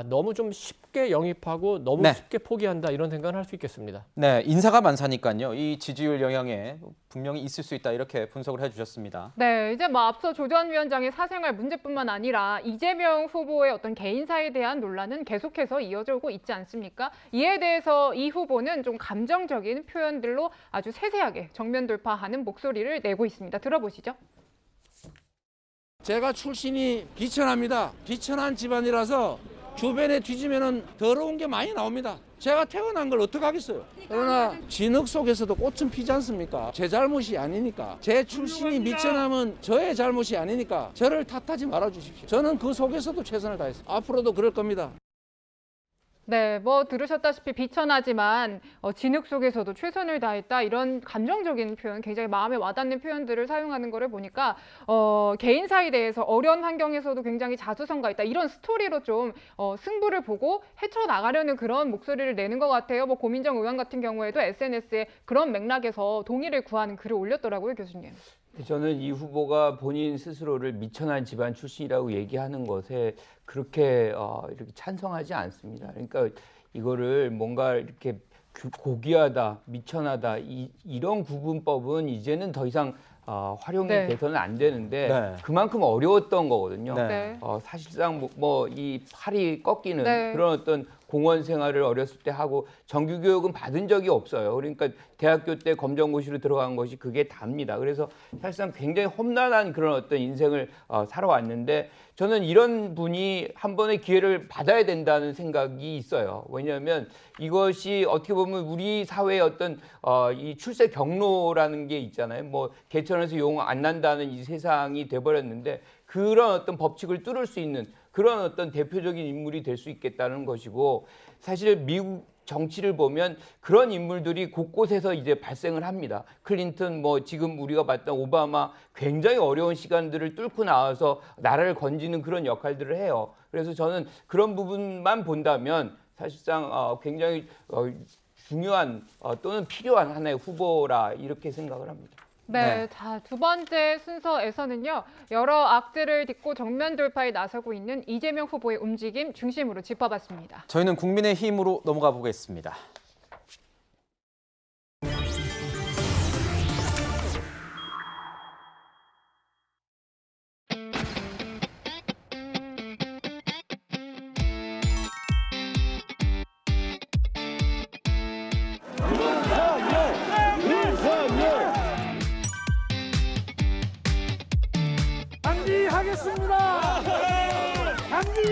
너무 좀 쉽게 영입하고 너무 쉽게 포기한다, 이런 생각을 할 수 있겠습니다. 네, 인사가 많사니까요. 이 지지율 영향에 분명히 있을 수 있다, 이렇게 분석을 해주셨습니다. 네, 이제 뭐 앞서 조 전 위원장의 사생활 문제뿐만 아니라 이재명 후보의 어떤 개인사에 대한 논란은 계속해서 이어지고 있지 않습니까? 이에 대해서 이 후보는 좀 감정적인 표현들로 아주 세세하게 정면 돌파하는 목소리를 내고 있습니다. 들어보시죠. 제가 출신이 비천합니다. 비천한 집안이라서 주변에 뒤지면은 더러운 게 많이 나옵니다. 제가 태어난 걸 어떡하겠어요. 그러나 진흙 속에서도 꽃은 피지 않습니까? 제 잘못이 아니니까. 제 출신이 미천하면 저의 잘못이 아니니까 저를 탓하지 말아주십시오. 저는 그 속에서도 최선을 다했어요. 앞으로도 그럴 겁니다. 네, 뭐 들으셨다시피 비천하지만 진흙 속에서도 최선을 다했다 이런 감정적인 표현, 굉장히 마음에 와닿는 표현들을 사용하는 거를 보니까 개인 사이 대해서 어려운 환경에서도 굉장히 자수성가했다 이런 스토리로 좀 승부를 보고 헤쳐나가려는 그런 목소리를 내는 것 같아요. 뭐 고민정 의원 같은 경우에도 SNS에 그런 맥락에서 동의를 구하는 글을 올렸더라고요, 교수님. 저는 이 후보가 본인 스스로를 미천한 집안 출신이라고 얘기하는 것에 그렇게 이렇게 찬성하지 않습니다. 그러니까 이거를 뭔가 이렇게 고귀하다, 미천하다 이런 구분법은 이제는 더 이상 활용이 네. 돼서는 안 되는데 네. 그만큼 어려웠던 거거든요. 네. 사실상 뭐 이 팔이 꺾이는 네. 그런 어떤 공원 생활을 어렸을 때 하고 정규 교육은 받은 적이 없어요. 그러니까 대학교 때 검정고시로 들어간 것이 그게 답니다. 그래서 사실상 굉장히 험난한 그런 어떤 인생을 살아왔는데 저는 이런 분이 한 번의 기회를 받아야 된다는 생각이 있어요. 왜냐하면 이것이 어떻게 보면 우리 사회의 어떤 이 출세 경로라는 게 있잖아요. 뭐 개천에서 용 안 난다는 이 세상이 돼버렸는데 그런 어떤 법칙을 뚫을 수 있는 그런 어떤 대표적인 인물이 될 수 있겠다는 것이고 사실 미국 정치를 보면 그런 인물들이 곳곳에서 이제 발생을 합니다. 클린턴 뭐 지금 우리가 봤던 오바마 굉장히 어려운 시간들을 뚫고 나와서 나라를 건지는 그런 역할들을 해요. 그래서 저는 그런 부분만 본다면 사실상 굉장히 중요한 또는 필요한 하나의 후보라 이렇게 생각을 합니다. 네, 자, 두 번째 순서에서는요. 여러 악재를 딛고 정면 돌파에 나서고 있는 이재명 후보의 움직임 중심으로 짚어봤습니다. 저희는 국민의힘으로 넘어가 보겠습니다.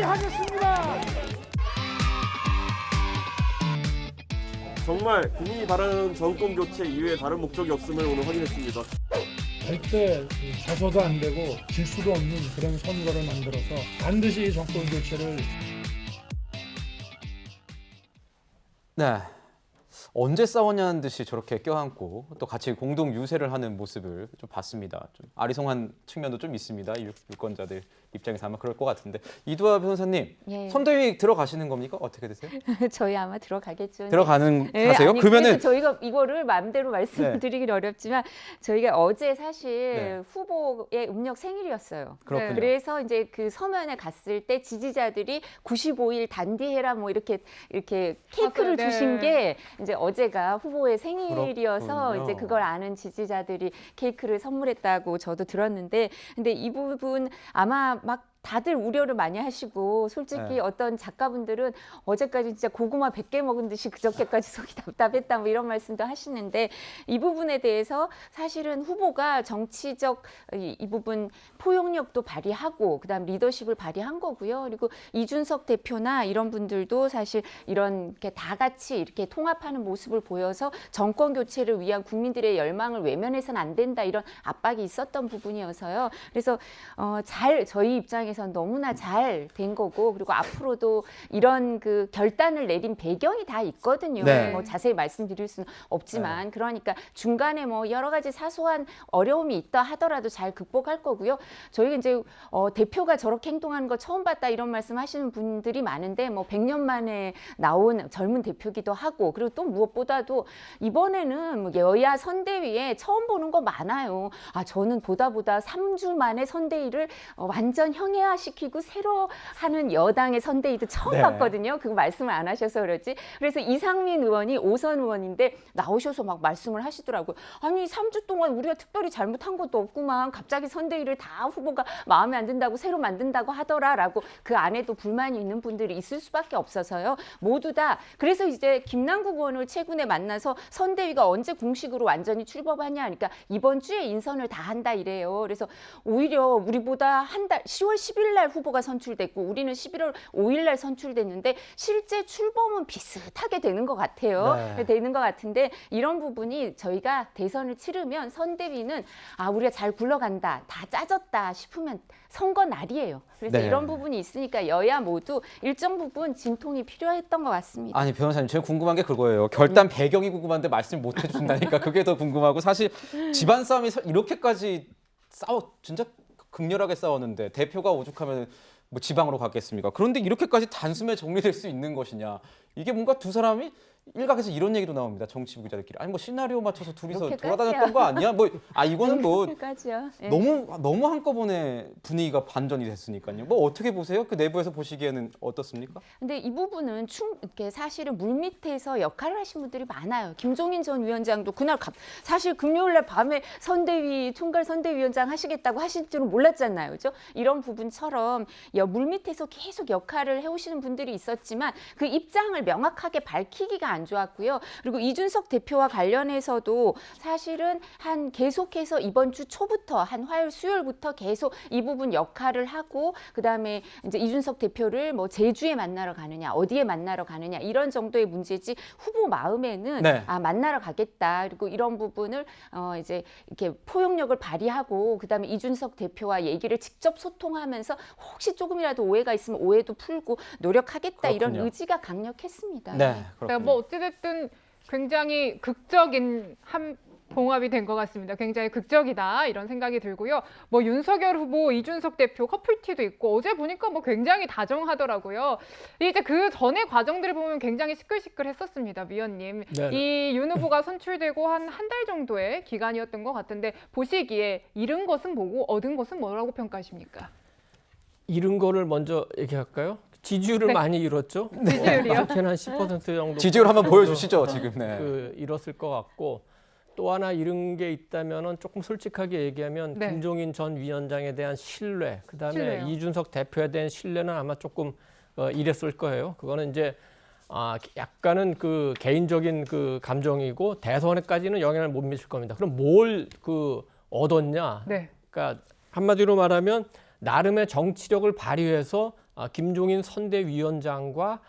하겠습니다. 정말 국민이 바라는 정권 교체 이외에 다른 목적이 없음을 오늘 확인했습니다. 절대 자서도 안 되고 질 수도 없는 그런 선거를 만들어서 반드시 정권 교체를. 네. 언제 싸웠냐는 듯이 저렇게 껴안고 또 같이 공동 유세를 하는 모습을 좀 봤습니다. 좀 아리송한 측면도 좀 있습니다. 유권자들 입장에서 아마 그럴 것 같은데. 이두아 변호사님, 예. 선대위 들어가시는 겁니까? 어떻게 되세요? 저희 아마 들어가겠죠. 들어가는 네. 하세요? 아니, 그러면은 저희가 이거를 마음대로 말씀드리긴 어렵지만 저희가 어제 사실 후보의 음력 생일이었어요. 그렇군요. 그래서 이제 그 서면에 갔을 때 지지자들이 95일 단디해라 뭐 이렇게 케이크를 주신 게 이제 어제가 후보의 생일이어서 그렇군요. 이제 그걸 아는 지지자들이 케이크를 선물했다고 저도 들었는데 근데 이 부분 아마 막 다들 우려를 많이 하시고 솔직히 어떤 작가분들은 어제까지 진짜 고구마 100개 먹은 듯이 그저께까지 속이 답답했다 뭐 이런 말씀도 하시는데 이 부분에 대해서 사실은 후보가 정치적 이 부분 포용력도 발휘하고 그다음 리더십을 발휘한 거고요. 그리고 이준석 대표나 이런 분들도 사실 이런 게 다 같이 이렇게 통합하는 모습을 보여서 정권 교체를 위한 국민들의 열망을 외면해서는 안 된다 이런 압박이 있었던 부분이어서요. 그래서 저희 입장에서 너무나 잘 된 거고 그리고 앞으로도 이런 그 결단을 내린 배경이 다 있거든요. 네. 뭐 자세히 말씀드릴 수는 없지만 그러니까 중간에 뭐 여러 가지 사소한 어려움이 있다 하더라도 잘 극복할 거고요. 저희가 이제 대표가 저렇게 행동하는 거 처음 봤다 이런 말씀하시는 분들이 많은데 뭐 100년 만에 나온 젊은 대표기도 하고 그리고 또 무엇보다도 이번에는 뭐 여야 선대위에 처음 보는 거 많아요. 저는 보다 3주 만에 선대위를 완전 형해화시키고 새로 하는 여당의 선대위도 처음 봤거든요. 그거 말씀을 안 하셔서 그렇지. 그래서 이상민 의원이 5선 의원인데 나오셔서 막 말씀을 하시더라고요. 아니 3주 동안 우리가 특별히 잘못한 것도 없구만. 갑자기 선대위를 다 후보가 마음에 안 든다고 새로 만든다고 하더라라고 그 안에도 불만이 있는 분들이 있을 수밖에 없어서요. 모두 다 그래서 이제 김남국 의원을 최근에 만나서 선대위가 언제 공식으로 완전히 출범하냐 하니까 이번 주에 인선을 다 한다 이래요. 그래서 오히려 우리보다 한 달 10월 10일 날 후보가 선출됐고 우리는 11월 5일 날 선출됐는데 실제 출범은 비슷하게 되는 것 같아요. 네. 되는 것 같은데 이런 부분이 저희가 대선을 치르면 선대위는 우리가 잘 굴러간다, 다 짜졌다 싶으면 선거 날이에요. 그래서 네. 이런 부분이 있으니까 여야 모두 일정 부분 진통이 필요했던 것 같습니다. 아니 변호사님, 제가 궁금한 게 그거예요. 결단 배경이 궁금한데 말씀 못 해준다니까 그게 더 궁금하고, 사실 집안 싸움이 이렇게까지 진짜 극렬하게 싸웠는데 대표가 오죽하면 뭐 지방으로 갔겠습니까? 그런데 이렇게까지 단숨에 정리될 수 있는 것이냐? 이게 뭔가 두 사람이 일각에서 이런 얘기도 나옵니다. 정치부 기자들끼리. 아니 뭐 시나리오 맞춰서 둘이서 돌아다녔던 거 아니야? 이거는 뭐 네. 너무 한꺼번에 분위기가 반전이 됐으니까요. 뭐 어떻게 보세요? 그 내부에서 보시기에는 어떻습니까? 근데 이 부분은 이렇게 사실은 물밑에서 역할을 하신 분들이 많아요. 김종인 전 위원장도 그날 사실 금요일날 밤에 총괄 선대위원장 하시겠다고 하실 줄은 몰랐잖아요. 그죠? 이런 부분처럼 물밑에서 계속 역할을 해오시는 분들이 있었지만 그 입장을 명확하게 밝히기가 안 좋았고요. 그리고 이준석 대표와 관련해서도 사실은 계속해서 이번 주 초부터 화요일 수요일부터 계속 이 부분 역할을 하고, 그다음에 이제 이준석 대표를 뭐 제주에 만나러 가느냐, 어디에 만나러 가느냐 이런 정도의 문제지 후보 마음에는 네. 만나러 가겠다. 그리고 이런 부분을 이제 이렇게 포용력을 발휘하고 그다음에 이준석 대표와 얘기를 직접 소통하면서 혹시 조금이라도 오해가 있으면 오해도 풀고 노력하겠다. 그렇군요. 이런 의지가 강력했습니다. 네, 그렇군요. 뭐 어찌됐든 굉장히 극적인 봉합이 된 것 같습니다. 굉장히 극적이다 이런 생각이 들고요. 뭐 윤석열 후보, 이준석 대표 커플티도 있고 어제 보니까 뭐 굉장히 다정하더라고요. 이제 그 전에 과정들을 보면 굉장히 시끌시끌했었습니다, 위원님. 이 윤 후보가 선출되고 한 달 정도의 기간이었던 것 같은데 보시기에 잃은 것은 뭐고 얻은 것은 뭐라고 평가하십니까? 잃은 거를 먼저 얘기할까요? 지지율을 많이 잃었죠. 지지율이요? 많게는 한 10% 정도. 지지율 한번 보여주시죠, 지금. 네. 잃었을 것 같고, 또 하나 잃은 게 있다면은 조금 솔직하게 얘기하면 김종인 전 위원장에 대한 신뢰, 그다음에 신뢰요. 이준석 대표에 대한 신뢰는 아마 조금 잃었을 거예요. 그거는 이제 약간은 그 개인적인 그 감정이고 대선에까지는 영향을 못 미칠 겁니다. 그럼 뭘 얻었냐? 네. 그러니까 한마디로 말하면 나름의 정치력을 발휘해서 김종인 선대위원장과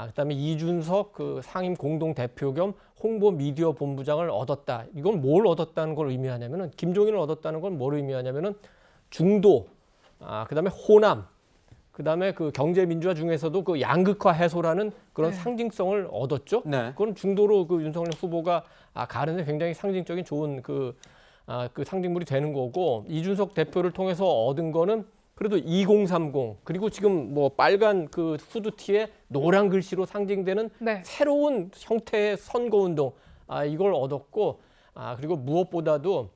그다음에 이준석 그 상임 공동 대표 겸 홍보 미디어 본부장을 얻었다. 이건 뭘 얻었다는 걸 의미하냐면은 김종인을 얻었다는 건 뭘 의미하냐면은 중도, 그다음에 호남, 그다음에 그 경제민주화 중에서도 그 양극화 해소라는 그런 상징성을 얻었죠. 네. 그건 중도로 그 윤석열 후보가 가는데 굉장히 상징적인 좋은 그 상징물이 되는 거고, 이준석 대표를 통해서 얻은 거는 그래도 2030 그리고 지금 뭐 빨간 그 후드티에 노란 글씨로 상징되는 새로운 형태의 선거운동, 이걸 얻었고, 그리고 무엇보다도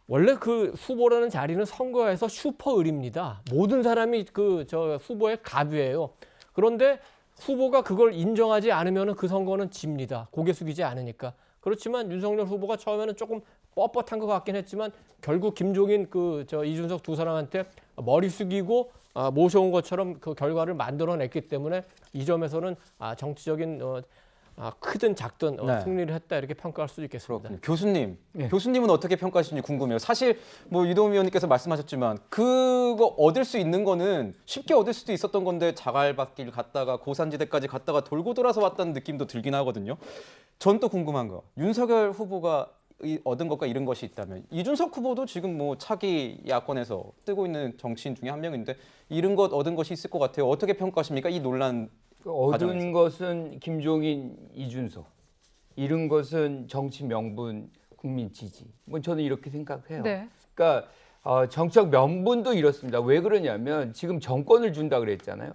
원래 그 후보라는 자리는 선거에서 슈퍼을입니다. 모든 사람이 저 후보의 갑이에요. 그런데 후보가 그걸 인정하지 않으면 그 선거는 집니다. 고개 숙이지 않으니까. 그렇지만 윤석열 후보가 처음에는 조금 뻣뻣한 것 같긴 했지만 결국 김종인 이준석 두 사람한테 머리 숙이고 모셔온 것처럼 그 결과를 만들어냈기 때문에 이 점에서는 정치적인 크든 작든 승리를 했다 이렇게 평가할 수 있겠습니다. 그렇군요. 교수님, 교수님은 어떻게 평가하시는지 궁금해요. 사실 뭐 유동훈 의원님께서 말씀하셨지만 그거 얻을 수 있는 거는 쉽게 얻을 수도 있었던 건데 자갈밭길 갔다가 고산지대까지 갔다가 돌고 돌아서 왔다는 느낌도 들긴 하거든요. 전 또 궁금한 거, 윤석열 후보가 얻은 것과 잃은 것이 있다면 이준석 후보도 지금 뭐 차기 야권에서 뜨고 있는 정치인 중에 한 명인데 잃은 것 얻은 것이 있을 것 같아요. 어떻게 평가하십니까? 이 논란 얻은 것은 김종인, 이준석, 잃은 것은 정치 명분, 국민 지지. 뭐 저는 이렇게 생각해요. 네. 그러니까 정책 명분도 이렇습니다. 왜 그러냐면 지금 정권을 준다 그랬잖아요.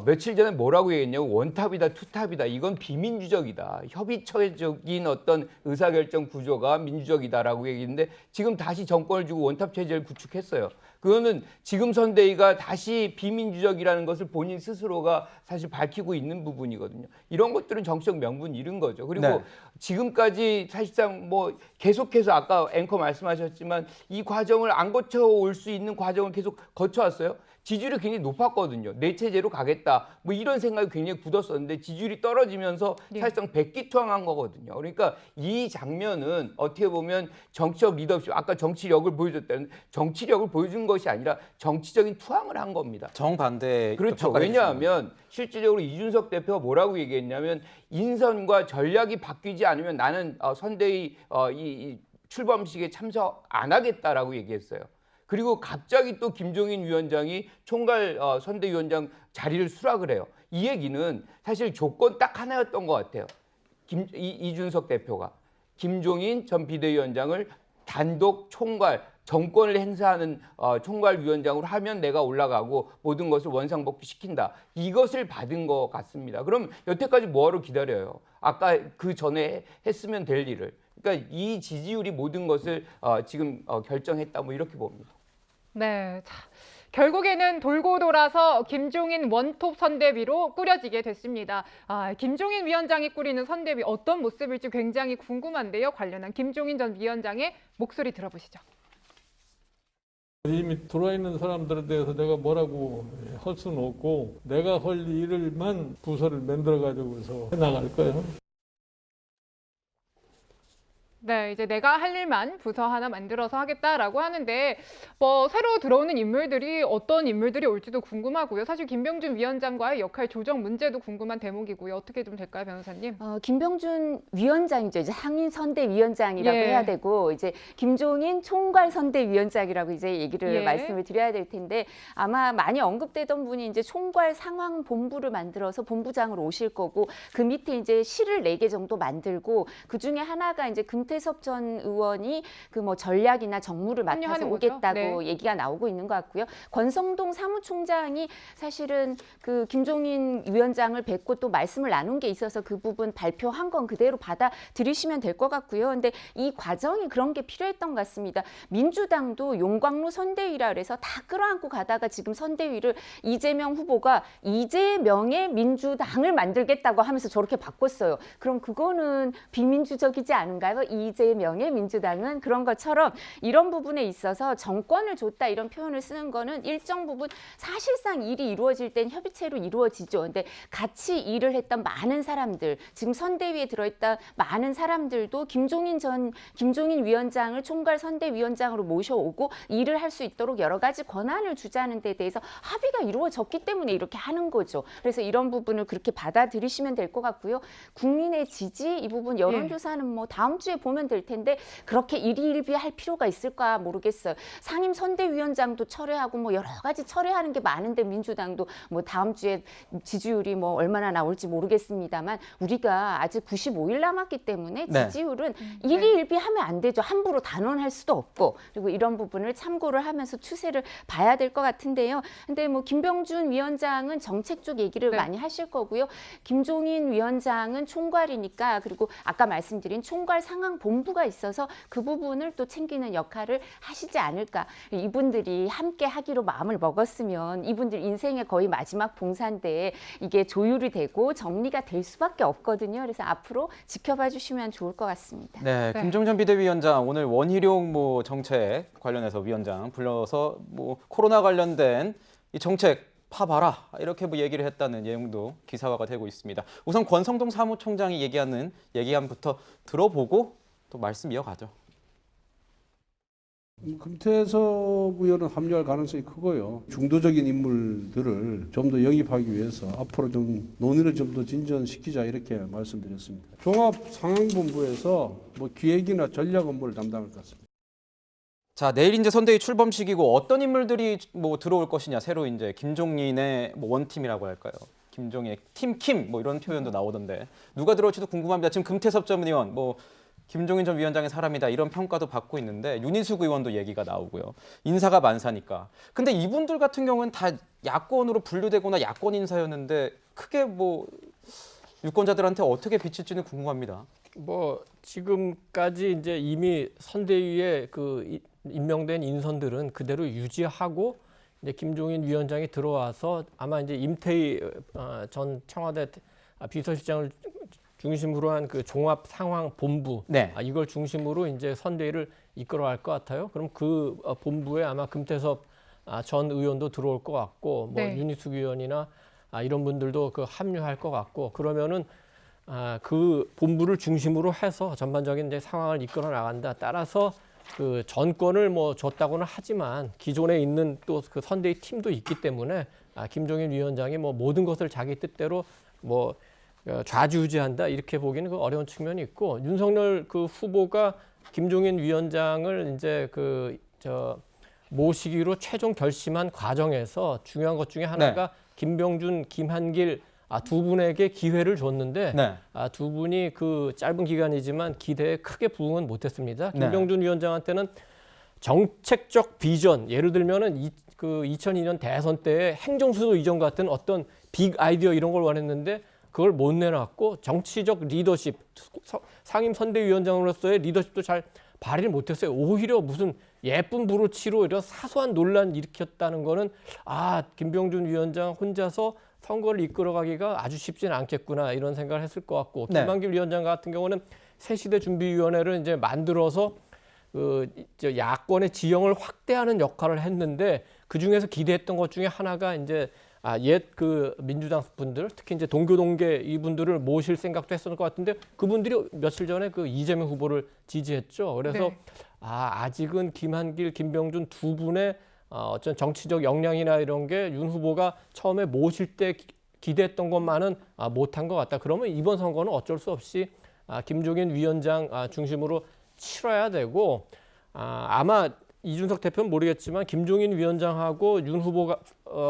며칠 전에 뭐라고 얘기했냐고, 원탑이다, 투탑이다. 이건 비민주적이다. 협의체적인 어떤 의사결정 구조가 민주적이다라고 얘기했는데 지금 다시 정권을 주고 원탑 체제를 구축했어요. 그거는 지금 선대위가 다시 비민주적이라는 것을 본인 스스로가 사실 밝히고 있는 부분이거든요. 이런 것들은 정치적 명분 잃은 거죠. 그리고 지금까지 사실상 뭐 계속해서 아까 앵커 말씀하셨지만 이 과정을 안 거쳐올 수 있는 과정을 계속 거쳐왔어요. 지지율이 굉장히 높았거든요. 내 체제로 가겠다. 뭐 이런 생각이 굉장히 굳었었는데 지지율이 떨어지면서 사실상 백기투항한 거거든요. 그러니까 이 장면은 어떻게 보면 정치적 리더십, 아까 정치력을 보여줬다는 정치력을 보여준 것이 아니라 정치적인 투항을 한 겁니다. 정반대. 그렇죠. 왜냐하면 실질적으로 이준석 대표가 뭐라고 얘기했냐면 인선과 전략이 바뀌지 않으면 나는 선대위 이 출범식에 참석 안 하겠다라고 얘기했어요. 그리고 갑자기 또 김종인 위원장이 총괄 선대위원장 자리를 수락을 해요. 이 얘기는 사실 조건 딱 하나였던 것 같아요. 이준석 대표가 김종인 전 비대위원장을 단독 총괄 정권을 행사하는 총괄위원장으로 하면 내가 올라가고 모든 것을 원상복귀시킨다. 이것을 받은 것 같습니다. 그럼 여태까지 뭐하러 기다려요? 아까 그 전에 했으면 될 일을. 그러니까 이 지지율이 모든 것을 지금 결정했다. 뭐 이렇게 봅니다. 네, 자, 결국에는 돌고 돌아서 김종인 원톱 선대위로 꾸려지게 됐습니다. 김종인 위원장이 꾸리는 선대위 어떤 모습일지 굉장히 궁금한데요. 관련한 김종인 전 위원장의 목소리 들어보시죠. 이미 들어와 있는 사람들에 대해서 내가 뭐라고 할 수는 없고 내가 할 일을만 부서를 만들어 가지고서 해나갈 거예요. 네, 이제 내가 할 일만 부서 하나 만들어서 하겠다라고 하는데 뭐 새로 들어오는 인물들이 어떤 인물들이 올지도 궁금하고요. 사실 김병준 위원장과의 역할 조정 문제도 궁금한 대목이고요. 어떻게 좀 될까요, 변호사님? 김병준 위원장이죠. 이제 상임 선대위원장이라고 해야 되고 이제 김종인 총괄 선대위원장이라고 이제 얘기를 말씀을 드려야 될 텐데 아마 많이 언급되던 분이 이제 총괄 상황 본부를 만들어서 본부장으로 오실 거고 그 밑에 이제 실을 4개 정도 만들고 그 중에 하나가 이제 금태섭 전 의원이 그 뭐 전략이나 정무를 맡아서 오겠다고 얘기가 나오고 있는 것 같고요. 권성동 사무총장이 사실은 그 김종인 위원장을 뵙고 또 말씀을 나눈 게 있어서 그 부분 발표한 건 그대로 받아들이시면 될 것 같고요. 근데 이 과정이 그런 게 필요했던 것 같습니다. 민주당도 용광로 선대위라 그래서 다 끌어안고 가다가 지금 선대위를 이재명 후보가 이재명의 민주당을 만들겠다고 하면서 저렇게 바꿨어요. 그럼 그거는 비민주적이지 않은가요? 이재명의 민주당은 그런 것처럼 이런 부분에 있어서 정권을 줬다 이런 표현을 쓰는 거는 일정 부분 사실상 일이 이루어질 땐 협의체로 이루어지죠. 근데 같이 일을 했던 많은 사람들, 지금 선대위에 들어있던 많은 사람들도 김종인 위원장을 총괄 선대위원장으로 모셔오고 일을 할 수 있도록 여러 가지 권한을 주자는 데 대해서 합의가 이루어졌기 때문에 이렇게 하는 거죠. 그래서 이런 부분을 그렇게 받아들이시면 될 것 같고요. 국민의 지지 이 부분 여론조사는 뭐 다음 주에 보면 될 텐데 그렇게 일희일비할 필요가 있을까 모르겠어요. 상임 선대위원장도 철회하고 뭐 여러 가지 철회하는 게 많은데 민주당도 뭐 다음 주에 지지율이 뭐 얼마나 나올지 모르겠습니다만 우리가 아직 95일 남았기 때문에 지지율은 일희일비하면 안 되죠. 함부로 단언할 수도 없고 그리고 이런 부분을 참고를 하면서 추세를 봐야 될 것 같은데요. 근데 뭐 김병준 위원장은 정책 쪽 얘기를 많이 하실 거고요. 김종인 위원장은 총괄이니까 그리고 아까 말씀드린 총괄 상황 본부가 있어서 그 부분을 또 챙기는 역할을 하시지 않을까. 이분들이 함께 하기로 마음을 먹었으면 이분들 인생의 거의 마지막 봉사인데 이게 조율이 되고 정리가 될 수밖에 없거든요. 그래서 앞으로 지켜봐 주시면 좋을 것 같습니다. 네, 김종전 비대위원장 오늘 원희룡 뭐 정책 관련해서 위원장 불러서 뭐 코로나 관련된 이 정책 파봐라 이렇게 뭐 얘기를 했다는 내용도 기사화가 되고 있습니다. 우선 권성동 사무총장이 얘기하는 얘기함부터 들어보고 또 말씀 이어가죠. 금태섭 의원은 합류할 가능성이 크고요. 중도적인 인물들을 좀 더 영입하기 위해서 앞으로 좀 논의를 좀 더 진전시키자 이렇게 말씀드렸습니다. 종합상황본부에서 뭐 기획이나 전략 업무를 담당할 것 같습니다. 자, 내일 이제 선대위 출범식이고 어떤 인물들이 뭐 들어올 것이냐. 새로 이제 김종인의 뭐 원팀이라고 할까요? 김종인의 팀킴 뭐 이런 표현도 나오던데 누가 들어올지도 궁금합니다. 지금 금태섭 전 의원 뭐 김종인 전 위원장의 사람이다 이런 평가도 받고 있는데 윤희숙 의원도 얘기가 나오고요. 인사가 만사니까. 근데 이분들 같은 경우는 다 야권으로 분류되거나 야권 인사였는데 크게 뭐 유권자들한테 어떻게 비칠지는 궁금합니다. 뭐 지금까지 이제 이미 선대위에 그 임명된 인선들은 그대로 유지하고 이제 김종인 위원장이 들어와서 아마 이제 임태희 전 청와대 비서실장을 중심으로 한 그 종합 상황 본부 이걸 중심으로 이제 선대위를 이끌어갈 것 같아요. 그럼 그 본부에 아마 금태섭 전 의원도 들어올 것 같고 뭐 네. 윤희숙 의원이나 이런 분들도 그 합류할 것 같고 그러면은 그 본부를 중심으로 해서 전반적인 이제 상황을 이끌어 나간다. 따라서 그 전권을 뭐 줬다고는 하지만 기존에 있는 또 그 선대위 팀도 있기 때문에 김종인 위원장이 뭐 모든 것을 자기 뜻대로 뭐 좌지우지한다 이렇게 보기는 그 어려운 측면이 있고 윤석열 그 후보가 김종인 위원장을 이제 모시기로 최종 결심한 과정에서 중요한 것 중에 하나가 김병준, 김한길 두 분에게 기회를 줬는데 두 분이 그 짧은 기간이지만 기대에 크게 부응은 못했습니다. 김병준 위원장한테는 정책적 비전, 예를 들면은 그 2002년 대선 때 행정수도 이전 같은 어떤 빅 아이디어 이런 걸 원했는데 그걸 못 내놨고 정치적 리더십, 상임 선대위원장으로서의 리더십도 잘 발휘를 못했어요. 오히려 무슨 예쁜 브로치로 이런 사소한 논란 일으켰다는 거는 김병준 위원장 혼자서 선거를 이끌어가기가 아주 쉽지는 않겠구나 이런 생각을 했을 것 같고 김한길 위원장 같은 경우는 새시대 준비위원회를 이제 만들어서 야권의 지형을 확대하는 역할을 했는데 그 중에서 기대했던 것 중에 하나가 이제 옛 그 민주당 분들 특히 이제 동교동계 이분들을 모실 생각도 했었을 것 같은데 그분들이 며칠 전에 그 이재명 후보를 지지했죠. 그래서 아직은 김한길, 김병준 두 분의 어떤 정치적 역량이나 이런 게 윤 후보가 처음에 모실 때 기대했던 것만은 못한 것 같다. 그러면 이번 선거는 어쩔 수 없이 김종인 위원장 중심으로 치러야 되고 아마 이준석 대표는 모르겠지만 김종인 위원장하고 윤 후보가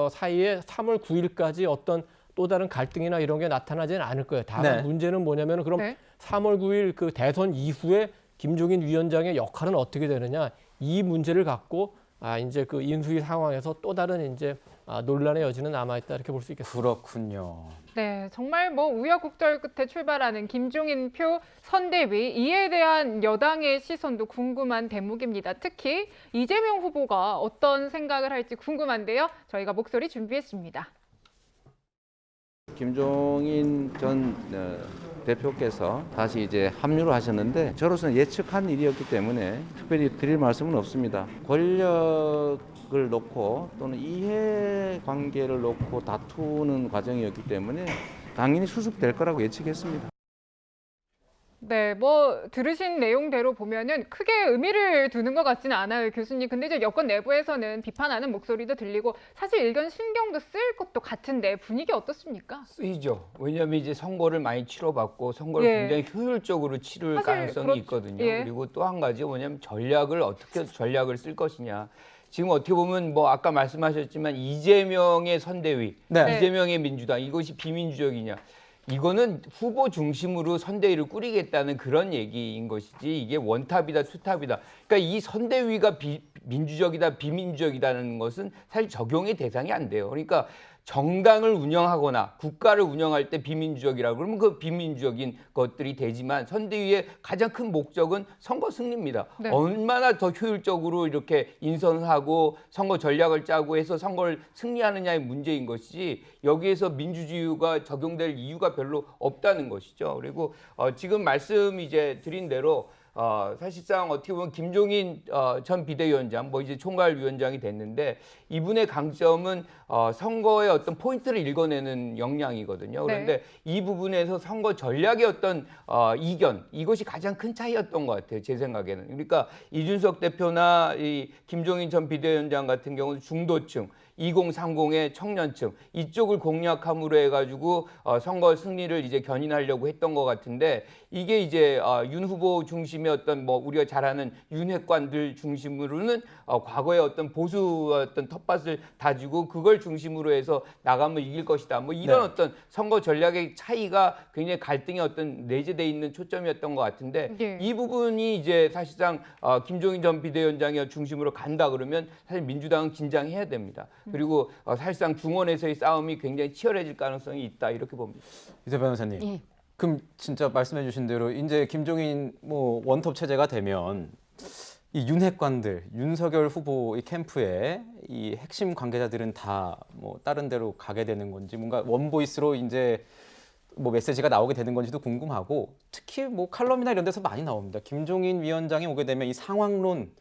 사이에 3월 9일까지 어떤 또 다른 갈등이나 이런 게 나타나지는 않을 거예요. 다만 문제는 뭐냐면 그럼 3월 9일 그 대선 이후에 김종인 위원장의 역할은 어떻게 되느냐 이 문제를 갖고 이제 그 인수위 상황에서 또 다른 이제 논란의 여지는 남아있다 이렇게 볼 수 있겠습니다. 그렇군요. 네, 정말 뭐 우여곡절 끝에 출발하는 김종인표 선대위 이에 대한 여당의 시선도 궁금한 대목입니다. 특히 이재명 후보가 어떤 생각을 할지 궁금한데요. 저희가 목소리 준비했습니다. 김종인 전 대표께서 다시 이제 합류를 하셨는데 저로서는 예측한 일이었기 때문에 특별히 드릴 말씀은 없습니다. 권력을 놓고 또는 이해관계를 놓고 다투는 과정이었기 때문에 당연히 수습될 거라고 예측했습니다. 네, 뭐 들으신 내용대로 보면은 크게 의미를 두는 것 같지는 않아요, 교수님. 근데 이제 여권 내부에서는 비판하는 목소리도 들리고 사실 일견 신경도 쓰일 것도 같은데 분위기 어떻습니까? 쓰이죠. 왜냐하면 이제 선거를 많이 치러봤고 선거를 굉장히 효율적으로 치를 가능성이 있거든요. 그리고 또 한 가지 뭐냐면 어떻게 전략을 쓸 것이냐. 지금 어떻게 보면 뭐 아까 말씀하셨지만 이재명의 선대위, 이재명의 민주당 이것이 비민주적이냐. 이거는 후보 중심으로 선대위를 꾸리겠다는 그런 얘기인 것이지 이게 원탑이다 투탑이다. 그러니까 이 선대위가 민주적이다 비민주적이다는 것은 사실 적용의 대상이 안 돼요. 그러니까 정당을 운영하거나 국가를 운영할 때 비민주적이라고 그러면 그 비민주적인 것들이 되지만 선대위의 가장 큰 목적은 선거 승리입니다. 얼마나 더 효율적으로 이렇게 인선하고 선거 전략을 짜고 해서 선거를 승리하느냐의 문제인 것이지 여기에서 민주주의가 적용될 이유가 별로 없다는 것이죠. 그리고 지금 말씀 이제 드린 대로 사실상 어떻게 보면 김종인 전 비대위원장, 뭐 이제 총괄위원장이 됐는데 이분의 강점은 선거의 어떤 포인트를 읽어내는 역량이거든요. 그런데 이 부분에서 선거 전략의 어떤 이견, 이것이 가장 큰 차이였던 것 같아요. 제 생각에는. 그러니까 이준석 대표나 이 김종인 전 비대위원장 같은 경우는 중도층, 2030의 청년층 이쪽을 공략함으로 해가지고 선거 승리를 이제 견인하려고 했던 것 같은데 이게 이제 윤 후보 중심의 어떤 뭐 우리가 잘 아는 윤핵관들 중심으로는 과거의 어떤 보수 어떤 텃밭을 다지고 그걸 중심으로 해서 나가면 이길 것이다. 뭐 이런 어떤 선거 전략의 차이가 굉장히 갈등의 어떤 내재돼 있는 초점이었던 것 같은데 이 부분이 이제 사실상 김종인 전 비대위원장이 중심으로 간다 그러면 사실 민주당은 긴장해야 됩니다. 그리고 사실상 중원에서의 싸움이 굉장히 치열해질 가능성이 있다 이렇게 봅니다. 이세 변호사님, 그럼 진짜 말씀해주신 대로 이제 김종인 뭐 원톱 체제가 되면 이 윤핵관들, 윤석열 후보 이 캠프에 이 핵심 관계자들은 다 뭐 다른 데로 가게 되는 건지 뭔가 원보이스로 이제 뭐 메시지가 나오게 되는 건지도 궁금하고 특히 뭐 칼럼이나 이런 데서 많이 나옵니다. 김종인 위원장이 오게 되면 이 상황론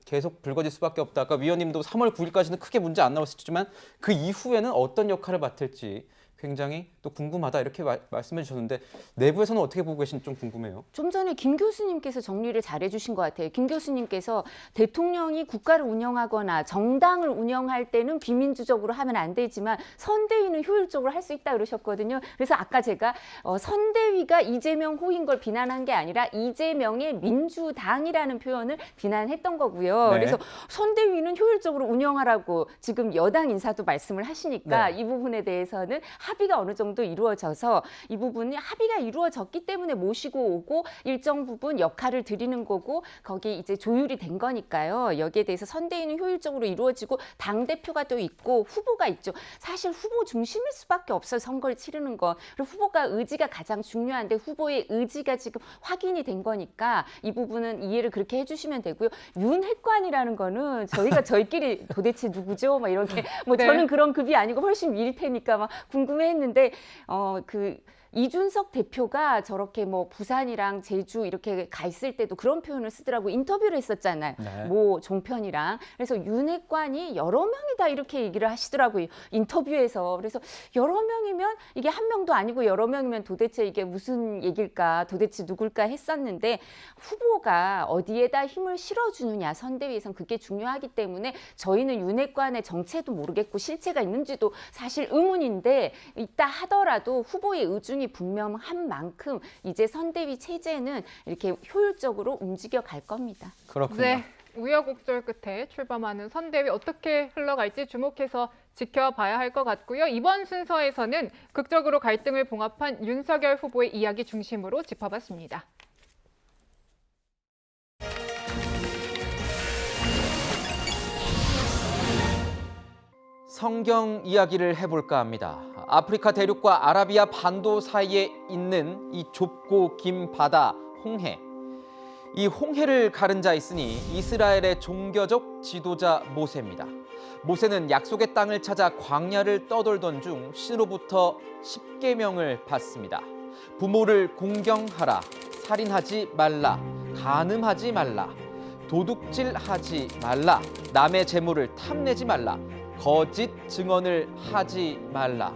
계속 불거질 수밖에 없다. 아까 위원님도 3월 9일까지는 크게 문제 안 나왔었지만 그 이후에는 어떤 역할을 맡을지 굉장히 또 궁금하다 이렇게 말씀해 주셨는데 내부에서는 어떻게 보고 계신지 좀 궁금해요. 좀 전에 김 교수님께서 정리를 잘해 주신 것 같아요. 김 교수님께서 대통령이 국가를 운영하거나 정당을 운영할 때는 비민주적으로 하면 안 되지만 선대위는 효율적으로 할 수 있다 그러셨거든요. 그래서 아까 제가 선대위가 이재명 호인 걸 비난한 게 아니라 이재명의 민주당이라는 표현을 비난했던 거고요. 네. 그래서 선대위는 효율적으로 운영하라고 지금 여당 인사도 말씀을 하시니까 네. 이 부분에 대해서는 합의가 어느 정도 이루어져서 이 부분이 합의가 이루어졌기 때문에 모시고 오고 일정 부분 역할을 드리는 거고 거기에 이제 조율이 된 거니까요. 여기에 대해서 선대위는 효율적으로 이루어지고 당대표가 또 있고 후보가 있죠. 사실 후보 중심일 수밖에 없어요. 선거를 치르는 거. 그리고 후보가 의지가 가장 중요한데 후보의 의지가 지금 확인이 된 거니까 이 부분은 이해를 그렇게 해주시면 되고요. 윤핵관이라는 거는 저희가 저희끼리 도대체 누구죠? 막 이렇게 뭐 네. 저는 그런 급이 아니고 훨씬 위일 테니까 막 궁금해했는데 이준석 대표가 저렇게 뭐 부산이랑 제주 이렇게 가 있을 때도 그런 표현을 쓰더라고. 인터뷰를 했었잖아요. 네. 모 종편이랑. 그래서 윤핵관이 여러 명이다 이렇게 얘기를 하시더라고요. 인터뷰에서. 그래서 여러 명이면 이게 한 명도 아니고 여러 명이면 도대체 이게 무슨 얘기일까 도대체 누굴까 했었는데 후보가 어디에다 힘을 실어주느냐 선대위에선 그게 중요하기 때문에 저희는 윤핵관의 정체도 모르겠고 실체가 있는지도 사실 의문인데 있다 하더라도 후보의 의중이 분명한 만큼 이제 선대위 체제는 이렇게 효율적으로 움직여 갈 겁니다. 그렇군요. 네, 우여곡절 끝에 출범하는 선대위 어떻게 흘러갈지 주목해서 지켜봐야 할 것 같고요. 이번 순서에서는 극적으로 갈등을 봉합한 윤석열 후보의 이야기 중심으로 짚어봤습니다. 성경 이야기를 해볼까 합니다. 아프리카 대륙과 아라비아 반도 사이에 있는 이 좁고 긴 바다 홍해. 이 홍해를 가른 자 있으니 이스라엘의 종교적 지도자 모세입니다. 모세는 약속의 땅을 찾아 광야를 떠돌던 중 신으로부터 10계명을 받습니다. 부모를 공경하라, 살인하지 말라, 간음하지 말라, 도둑질하지 말라, 남의 재물을 탐내지 말라, 거짓 증언을 하지 말라.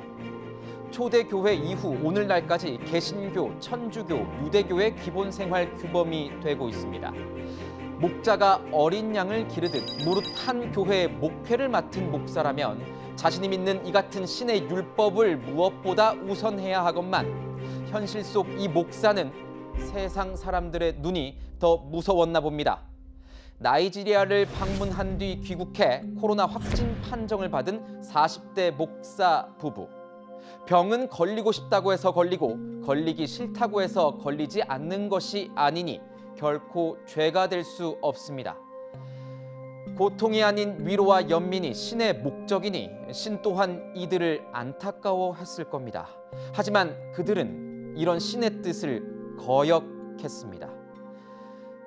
초대교회 이후 오늘날까지 개신교, 천주교, 유대교의 기본 생활 규범이 되고 있습니다. 목자가 어린 양을 기르듯 무릇 한 교회의 목회를 맡은 목사라면 자신이 믿는 이 같은 신의 율법을 무엇보다 우선해야 하건만 현실 속 이 목사는 세상 사람들의 눈이 더 무서웠나 봅니다. 나이지리아를 방문한 뒤 귀국해 코로나 확진 판정을 받은 40대 목사 부부. 병은 걸리고 싶다고 해서 걸리고 걸리기 싫다고 해서 걸리지 않는 것이 아니니 결코 죄가 될 수 없습니다. 고통이 아닌 위로와 연민이 신의 목적이니 신 또한 이들을 안타까워했을 겁니다. 하지만 그들은 이런 신의 뜻을 거역했습니다.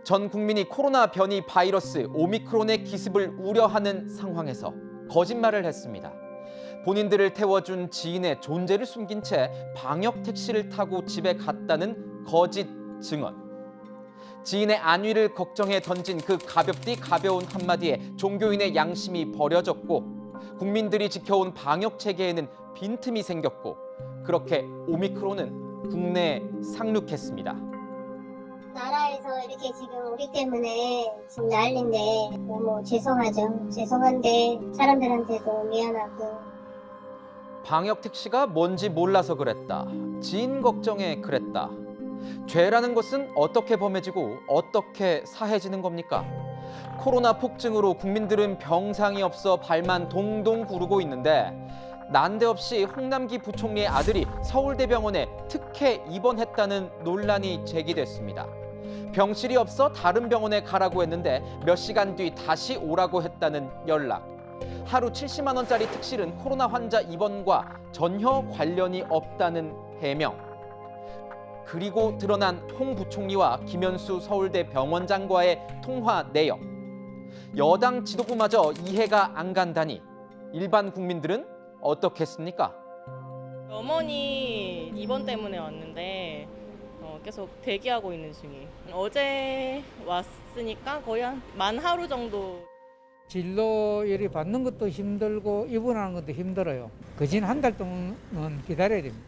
전 국민이 코로나 변이 바이러스 오미크론의 기습을 우려하는 상황에서 거짓말을 했습니다. 본인들을 태워준 지인의 존재를 숨긴 채 방역 택시를 타고 집에 갔다는 거짓 증언. 지인의 안위를 걱정해 던진 그 가볍디 가벼운 한마디에 종교인의 양심이 버려졌고 국민들이 지켜온 방역 체계에는 빈틈이 생겼고 그렇게 오미크론은 국내에 상륙했습니다. 나라에서 이렇게 지금 우리 때문에 지금 난리인데 너무 죄송하죠. 죄송한데 사람들한테도 미안하고. 방역 택시가 뭔지 몰라서 그랬다. 지인 걱정에 그랬다. 죄라는 것은 어떻게 범해지고 어떻게 사해지는 겁니까? 코로나 폭증으로 국민들은 병상이 없어 발만 동동 구르고 있는데 난데없이 홍남기 부총리의 아들이 서울대병원에 특혜 입원했다는 논란이 제기됐습니다. 병실이 없어 다른 병원에 가라고 했는데 몇 시간 뒤 다시 오라고 했다는 연락. 하루 70만 원짜리 특실은 코로나 환자 입원과 전혀 관련이 없다는 해명. 그리고 드러난 홍 부총리와 김현수 서울대 병원장과의 통화 내용. 여당 지도부마저 이해가 안 간다니 일반 국민들은 어떻겠습니까? 어머니 입원 때문에 왔는데 계속 대기하고 있는 중이에요. 어제 왔으니까 거의 한 만 하루 정도. 진료일이 받는 것도 힘들고 입원하는 것도 힘들어요. 거진 한 달 동안은 기다려야 됩니다.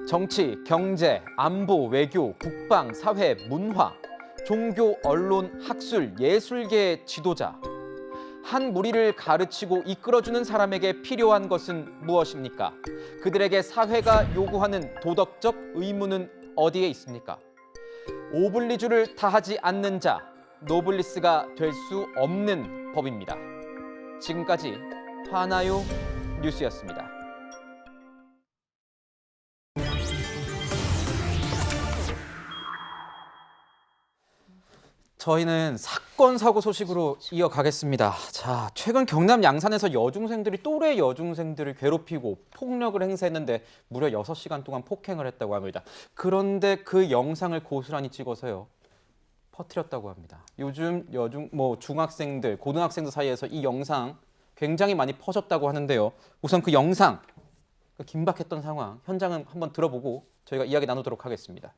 정치, 경제, 안보, 외교, 국방, 사회, 문화, 종교, 언론, 학술, 예술계의 지도자. 한 무리를 가르치고 이끌어주는 사람에게 필요한 것은 무엇입니까? 그들에게 사회가 요구하는 도덕적 의무는 어디에 있습니까? 오블리주를 다하지 않는 자, 노블리스가 될 수 없는 법입니다. 지금까지 화나요 뉴스였습니다. 저희는 사건 사고 소식으로 이어가겠습니다. 자, 최근 경남 양산에서 여중생들이 또래 여중생들을 괴롭히고 폭력을 행사했는데 무려 6시간 동안 폭행을 했다고 합니다. 그런데 그 영상을 고스란히 찍어서요, 퍼뜨렸다고 합니다. 요즘 중학생들, 고등학생들 사이에서 이 영상 굉장히 많이 퍼졌다고 하는데요. 우선 그 영상, 그 긴박했던 상황, 현장은 한번 들어보고 저희가 이야기 나누도록 하겠습니다.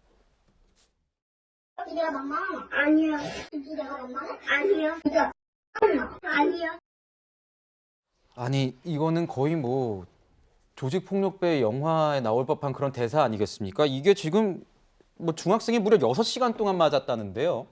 내가 만만하나? 아니야. 내가 만만해? 아니야. 아니야. 아니, 이거는 거의 뭐 조직폭력배 영화에 나올 법한 그런 대사 아니겠습니까? 이게 지금 뭐 중학생이 무려 6시간 동안 맞았다는데요,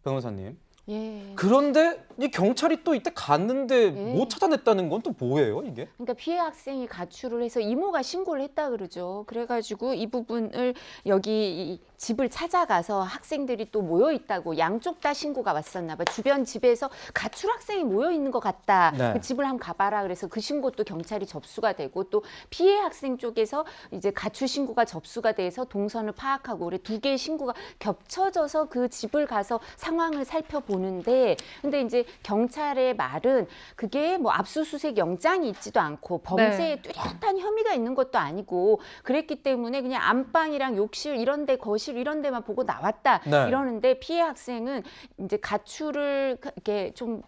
변호사님. 예. 그런데 이 경찰이 또 이때 갔는데 못 찾아냈다는 건 또 뭐예요, 이게? 그러니까 피해 학생이 가출을 해서 이모가 신고를 했다 그러죠. 그래가지고 이 부분을 여기 집을 찾아가서 학생들이 또 모여 있다고 양쪽 다 신고가 왔었나 봐. 주변 집에서 가출 학생이 모여 있는 것 같다. 네. 그 집을 한번 가봐라. 그래서 그 신고도 경찰이 접수가 되고 또 피해 학생 쪽에서 이제 가출 신고가 접수가 돼서 동선을 파악하고 그래 2개의 신고가 겹쳐져서 그 집을 가서 상황을 살펴보는데 근데 이제 경찰의 말은 그게 뭐 압수수색 영장이 있지도 않고 범죄에 뚜렷한 혐의가 있는 것도 아니고 그랬기 때문에 그냥 안방이랑 욕실 이런 데 거실 이런 데만 보고 나왔다 이러는데 피해 학생은 이제 가출을 이렇게 좀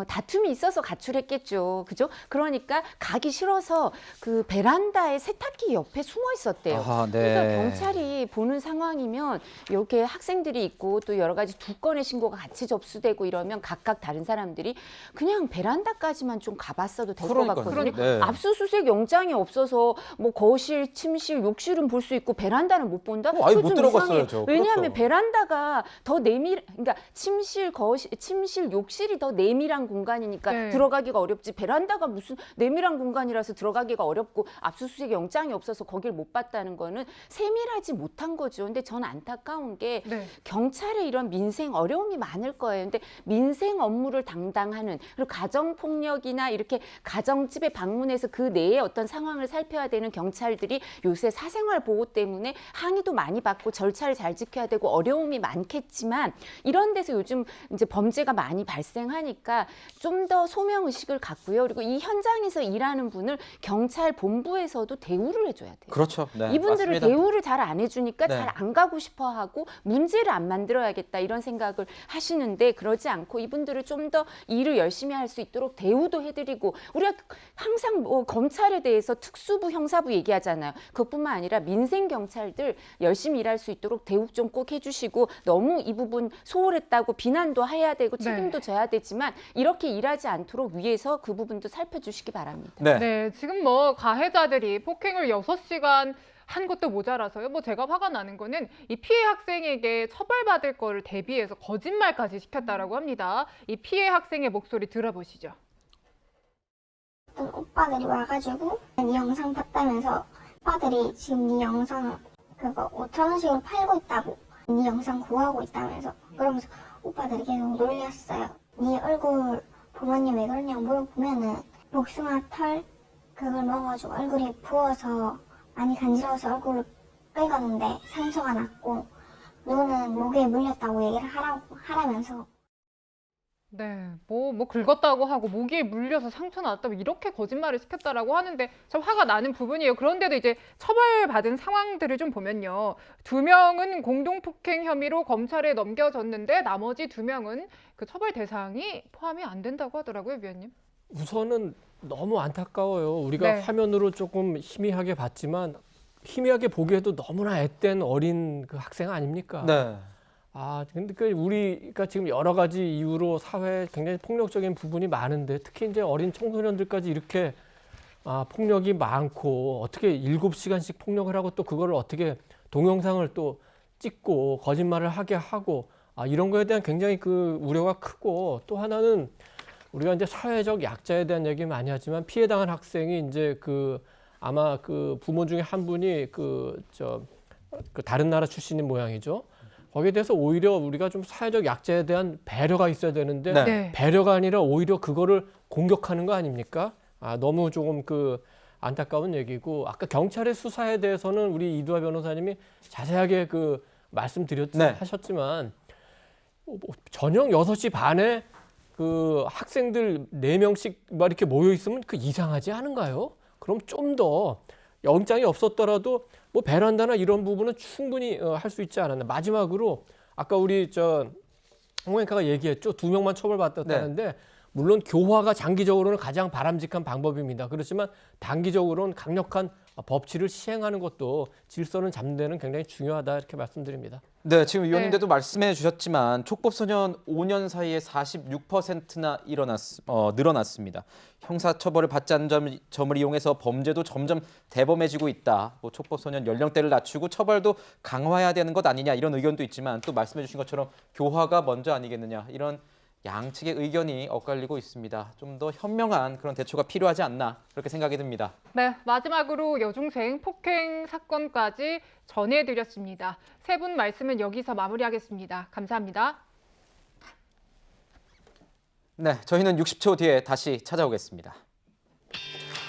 다툼이 있어서 가출했겠죠. 그죠? 그러니까 가기 싫어서 그 베란다에 세탁기 옆에 숨어 있었대요. 아, 네. 그래서 경찰이 보는 상황이면 이렇게 학생들이 있고 또 여러 가지 2건의 신고가 같이 접수되고 이러면 각각 다른 사람들이 그냥 베란다까지만 좀 가봤어도 될 것 같거든요. 네. 압수수색 영장이 없어서 뭐 거실, 침실, 욕실은 볼 수 있고 베란다는 못 본다? 아예 못 들어갔어요, 저. 왜냐하면 그렇죠. 베란다가 더 그러니까 침실, 거실, 침실, 욕실이 더 내밀한 공간이니까 들어가기가 어렵지. 베란다가 무슨 내밀한 공간이라서 들어가기가 어렵고 압수수색 영장이 없어서 거길 못 봤다는 거는 세밀하지 못한 거죠. 근데 전 안타까운 게 경찰의 이런 민생 어려움이 많을 거예요. 근데 민생 업무를 담당하는 그리고 가정폭력이나 이렇게 가정집에 방문해서 그 내에 어떤 상황을 살펴야 되는 경찰들이 요새 사생활 보호 때문에 항의도 많이 받고 절차를 잘 지켜야 되고 어려움이 많겠지만 이런 데서 요즘 이제 범죄가 많이 발생하니까 좀 더 소명 의식을 갖고요. 그리고 이 현장에서 일하는 분을 경찰 본부에서도 대우를 해줘야 돼요. 그렇죠. 네, 이분들을 맞습니다. 대우를 잘 안 해주니까 네. 잘 안 가고 싶어하고 문제를 안 만들어야겠다 이런 생각을 하시는데 그러지 않고 이분들을 좀 더 일을 열심히 할 수 있도록 대우도 해드리고 우리가 항상 뭐 검찰에 대해서 특수부, 형사부 얘기하잖아요. 그것뿐만 아니라 민생 경찰들 열심히 일할 수 있도록 대우 좀 꼭 해주시고 너무 이 부분 소홀했다고 비난도 해야 되고 책임도 져야 되지만 이렇게 일하지 않도록 위에서 그 부분도 살펴주시기 바랍니다. 네, 지금 뭐 가해자들이 폭행을 6시간 한 것도 모자라서요. 뭐 제가 화가 나는 거는 이 피해 학생에게 처벌받을 거를 대비해서 거짓말까지 시켰다라고 합니다. 이 피해 학생의 목소리 들어보시죠. 어떤 오빠들이 와가지고 네 영상 봤다면서 오빠들이 지금 네 영상 그거 5,000원씩으로 팔고 있다고 네 영상 구하고 있다면서 그러면서 오빠들이 계속 놀렸어요. 네 얼굴 부모님 왜 그러냐고 물어보면은 복숭아 털 그걸 먹어가지고 얼굴이 부어서 많이 간지러워서 얼굴을 긁었는데 상처가 났고 눈은 목에 물렸다고 얘기를 하라면서 네, 뭐 긁었다고 하고 모기에 물려서 상처 났다고 이렇게 거짓말을 시켰다라고 하는데 참 화가 나는 부분이에요. 그런데도 이제 처벌받은 상황들을 좀 보면요. 2명은 공동폭행 혐의로 검찰에 넘겨졌는데 나머지 2명은 그 처벌 대상이 포함이 안 된다고 하더라고요, 위원님. 우선은 너무 안타까워요. 우리가 화면으로 조금 희미하게 봤지만 희미하게 보기에도 너무나 앳된 어린 그 학생 아닙니까? 네. 근데 우리가 지금 여러 가지 이유로 사회에 굉장히 폭력적인 부분이 많은데 특히 이제 어린 청소년들까지 이렇게 폭력이 많고 어떻게 7시간씩 폭력을 하고 또 그거를 어떻게 동영상을 또 찍고 거짓말을 하게 하고 이런 거에 대한 굉장히 그 우려가 크고 또 하나는 우리가 이제 사회적 약자에 대한 얘기 많이 하지만 피해 당한 학생이 이제 아마 그 부모 중에 한 분이 그 다른 나라 출신인 모양이죠. 거기에 대해서 오히려 우리가 좀 사회적 약자에 대한 배려가 있어야 되는데 네. 배려가 아니라 오히려 그거를 공격하는 거 아닙니까? 너무 조금 안타까운 얘기고 아까 경찰의 수사에 대해서는 우리 이두아 변호사님이 자세하게 하셨지만 저녁 6시 반에 그 학생들 4명씩 막 이렇게 모여 있으면 이상하지 않은가요? 그럼 좀 더 영장이 없었더라도 뭐 베란다나 이런 부분은 충분히 할 수 있지 않았나. 마지막으로 아까 우리 홍앵카가 얘기했죠. 2명만 처벌받았다는데 네. 물론 교화가 장기적으로는 가장 바람직한 방법입니다. 그렇지만 단기적으로는 강력한 법치를 시행하는 것도 질서는 잡는 데는 굉장히 중요하다 이렇게 말씀드립니다. 네, 지금 위원님께도 말씀해 주셨지만 촉법소년 5년 사이에 46%나 늘어났습니다. 형사처벌을 받지 않는 점을 이용해서 범죄도 점점 대범해지고 있다. 촉법소년 연령대를 낮추고 처벌도 강화해야 되는 것 아니냐 이런 의견도 있지만 또 말씀해 주신 것처럼 교화가 먼저 아니겠느냐 이런 양측의 의견이 엇갈리고 있습니다. 좀 더 현명한 그런 대처가 필요하지 않나 그렇게 생각이 듭니다. 네, 마지막으로 여중생 폭행 사건까지 전해드렸습니다. 세 분 말씀은 여기서 마무리하겠습니다. 감사합니다. 네, 저희는 60초 뒤에 다시 찾아오겠습니다.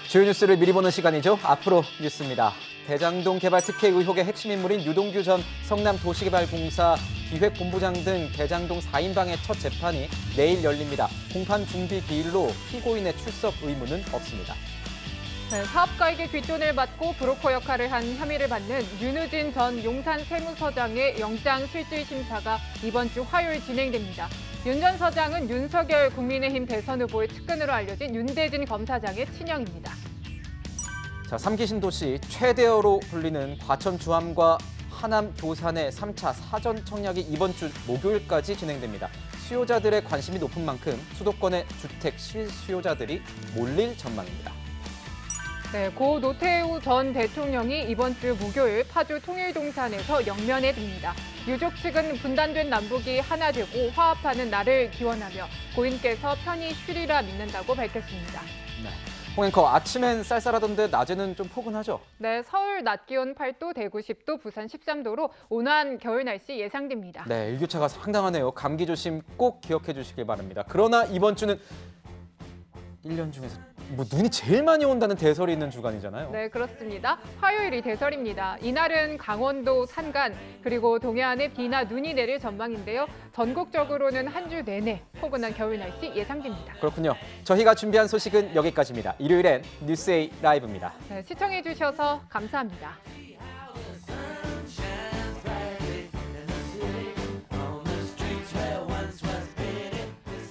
주요 뉴스를 미리 보는 시간이죠. 앞으로 뉴스입니다. 대장동 개발 특혜 의혹의 핵심 인물인 유동규 전 성남도시개발공사 기획본부장 등 대장동 4인방의 첫 재판이 내일 열립니다. 공판 준비 기일로 피고인의 출석 의무는 없습니다. 네, 사업가에게 뒷돈을 받고 브로커 역할을 한 혐의를 받는 윤우진 전 용산 세무서장의 영장실질심사가 이번 주 화요일 진행됩니다. 윤 전 서장은 윤석열 국민의힘 대선 후보의 측근으로 알려진 윤대진 검사장의 친형입니다. 자, 3기 신도시 최대어로 불리는 과천 주암과 하남 교산의 3차 사전 청약이 이번 주 목요일까지 진행됩니다. 수요자들의 관심이 높은 만큼 수도권의 주택 실수요자들이 몰릴 전망입니다. 네, 고 노태우 전 대통령이 이번 주 목요일 파주 통일동산에서 영면에 듭니다. 유족 측은 분단된 남북이 하나 되고 화합하는 날을 기원하며 고인께서 편히 쉬리라 믿는다고 밝혔습니다. 네. 홍앵커, 아침엔 쌀쌀하던데 낮에는 좀 포근하죠? 네, 서울 낮 기온 8도, 대구 10도, 부산 13도로 온화한 겨울 날씨 예상됩니다. 네, 일교차가 상당하네요. 감기 조심 꼭 기억해 주시길 바랍니다. 그러나 이번 주는 1년 중에서 눈이 제일 많이 온다는 대설이 있는 주간이잖아요. 네, 그렇습니다. 화요일이 대설입니다. 이날은 강원도 산간 그리고 동해안에 비나 눈이 내릴 전망인데요. 전국적으로는 한 주 내내 포근한 겨울 날씨 예상됩니다. 그렇군요. 저희가 준비한 소식은 여기까지입니다. 일요일엔 뉴스A 라이브입니다. 네, 시청해 주셔서 감사합니다.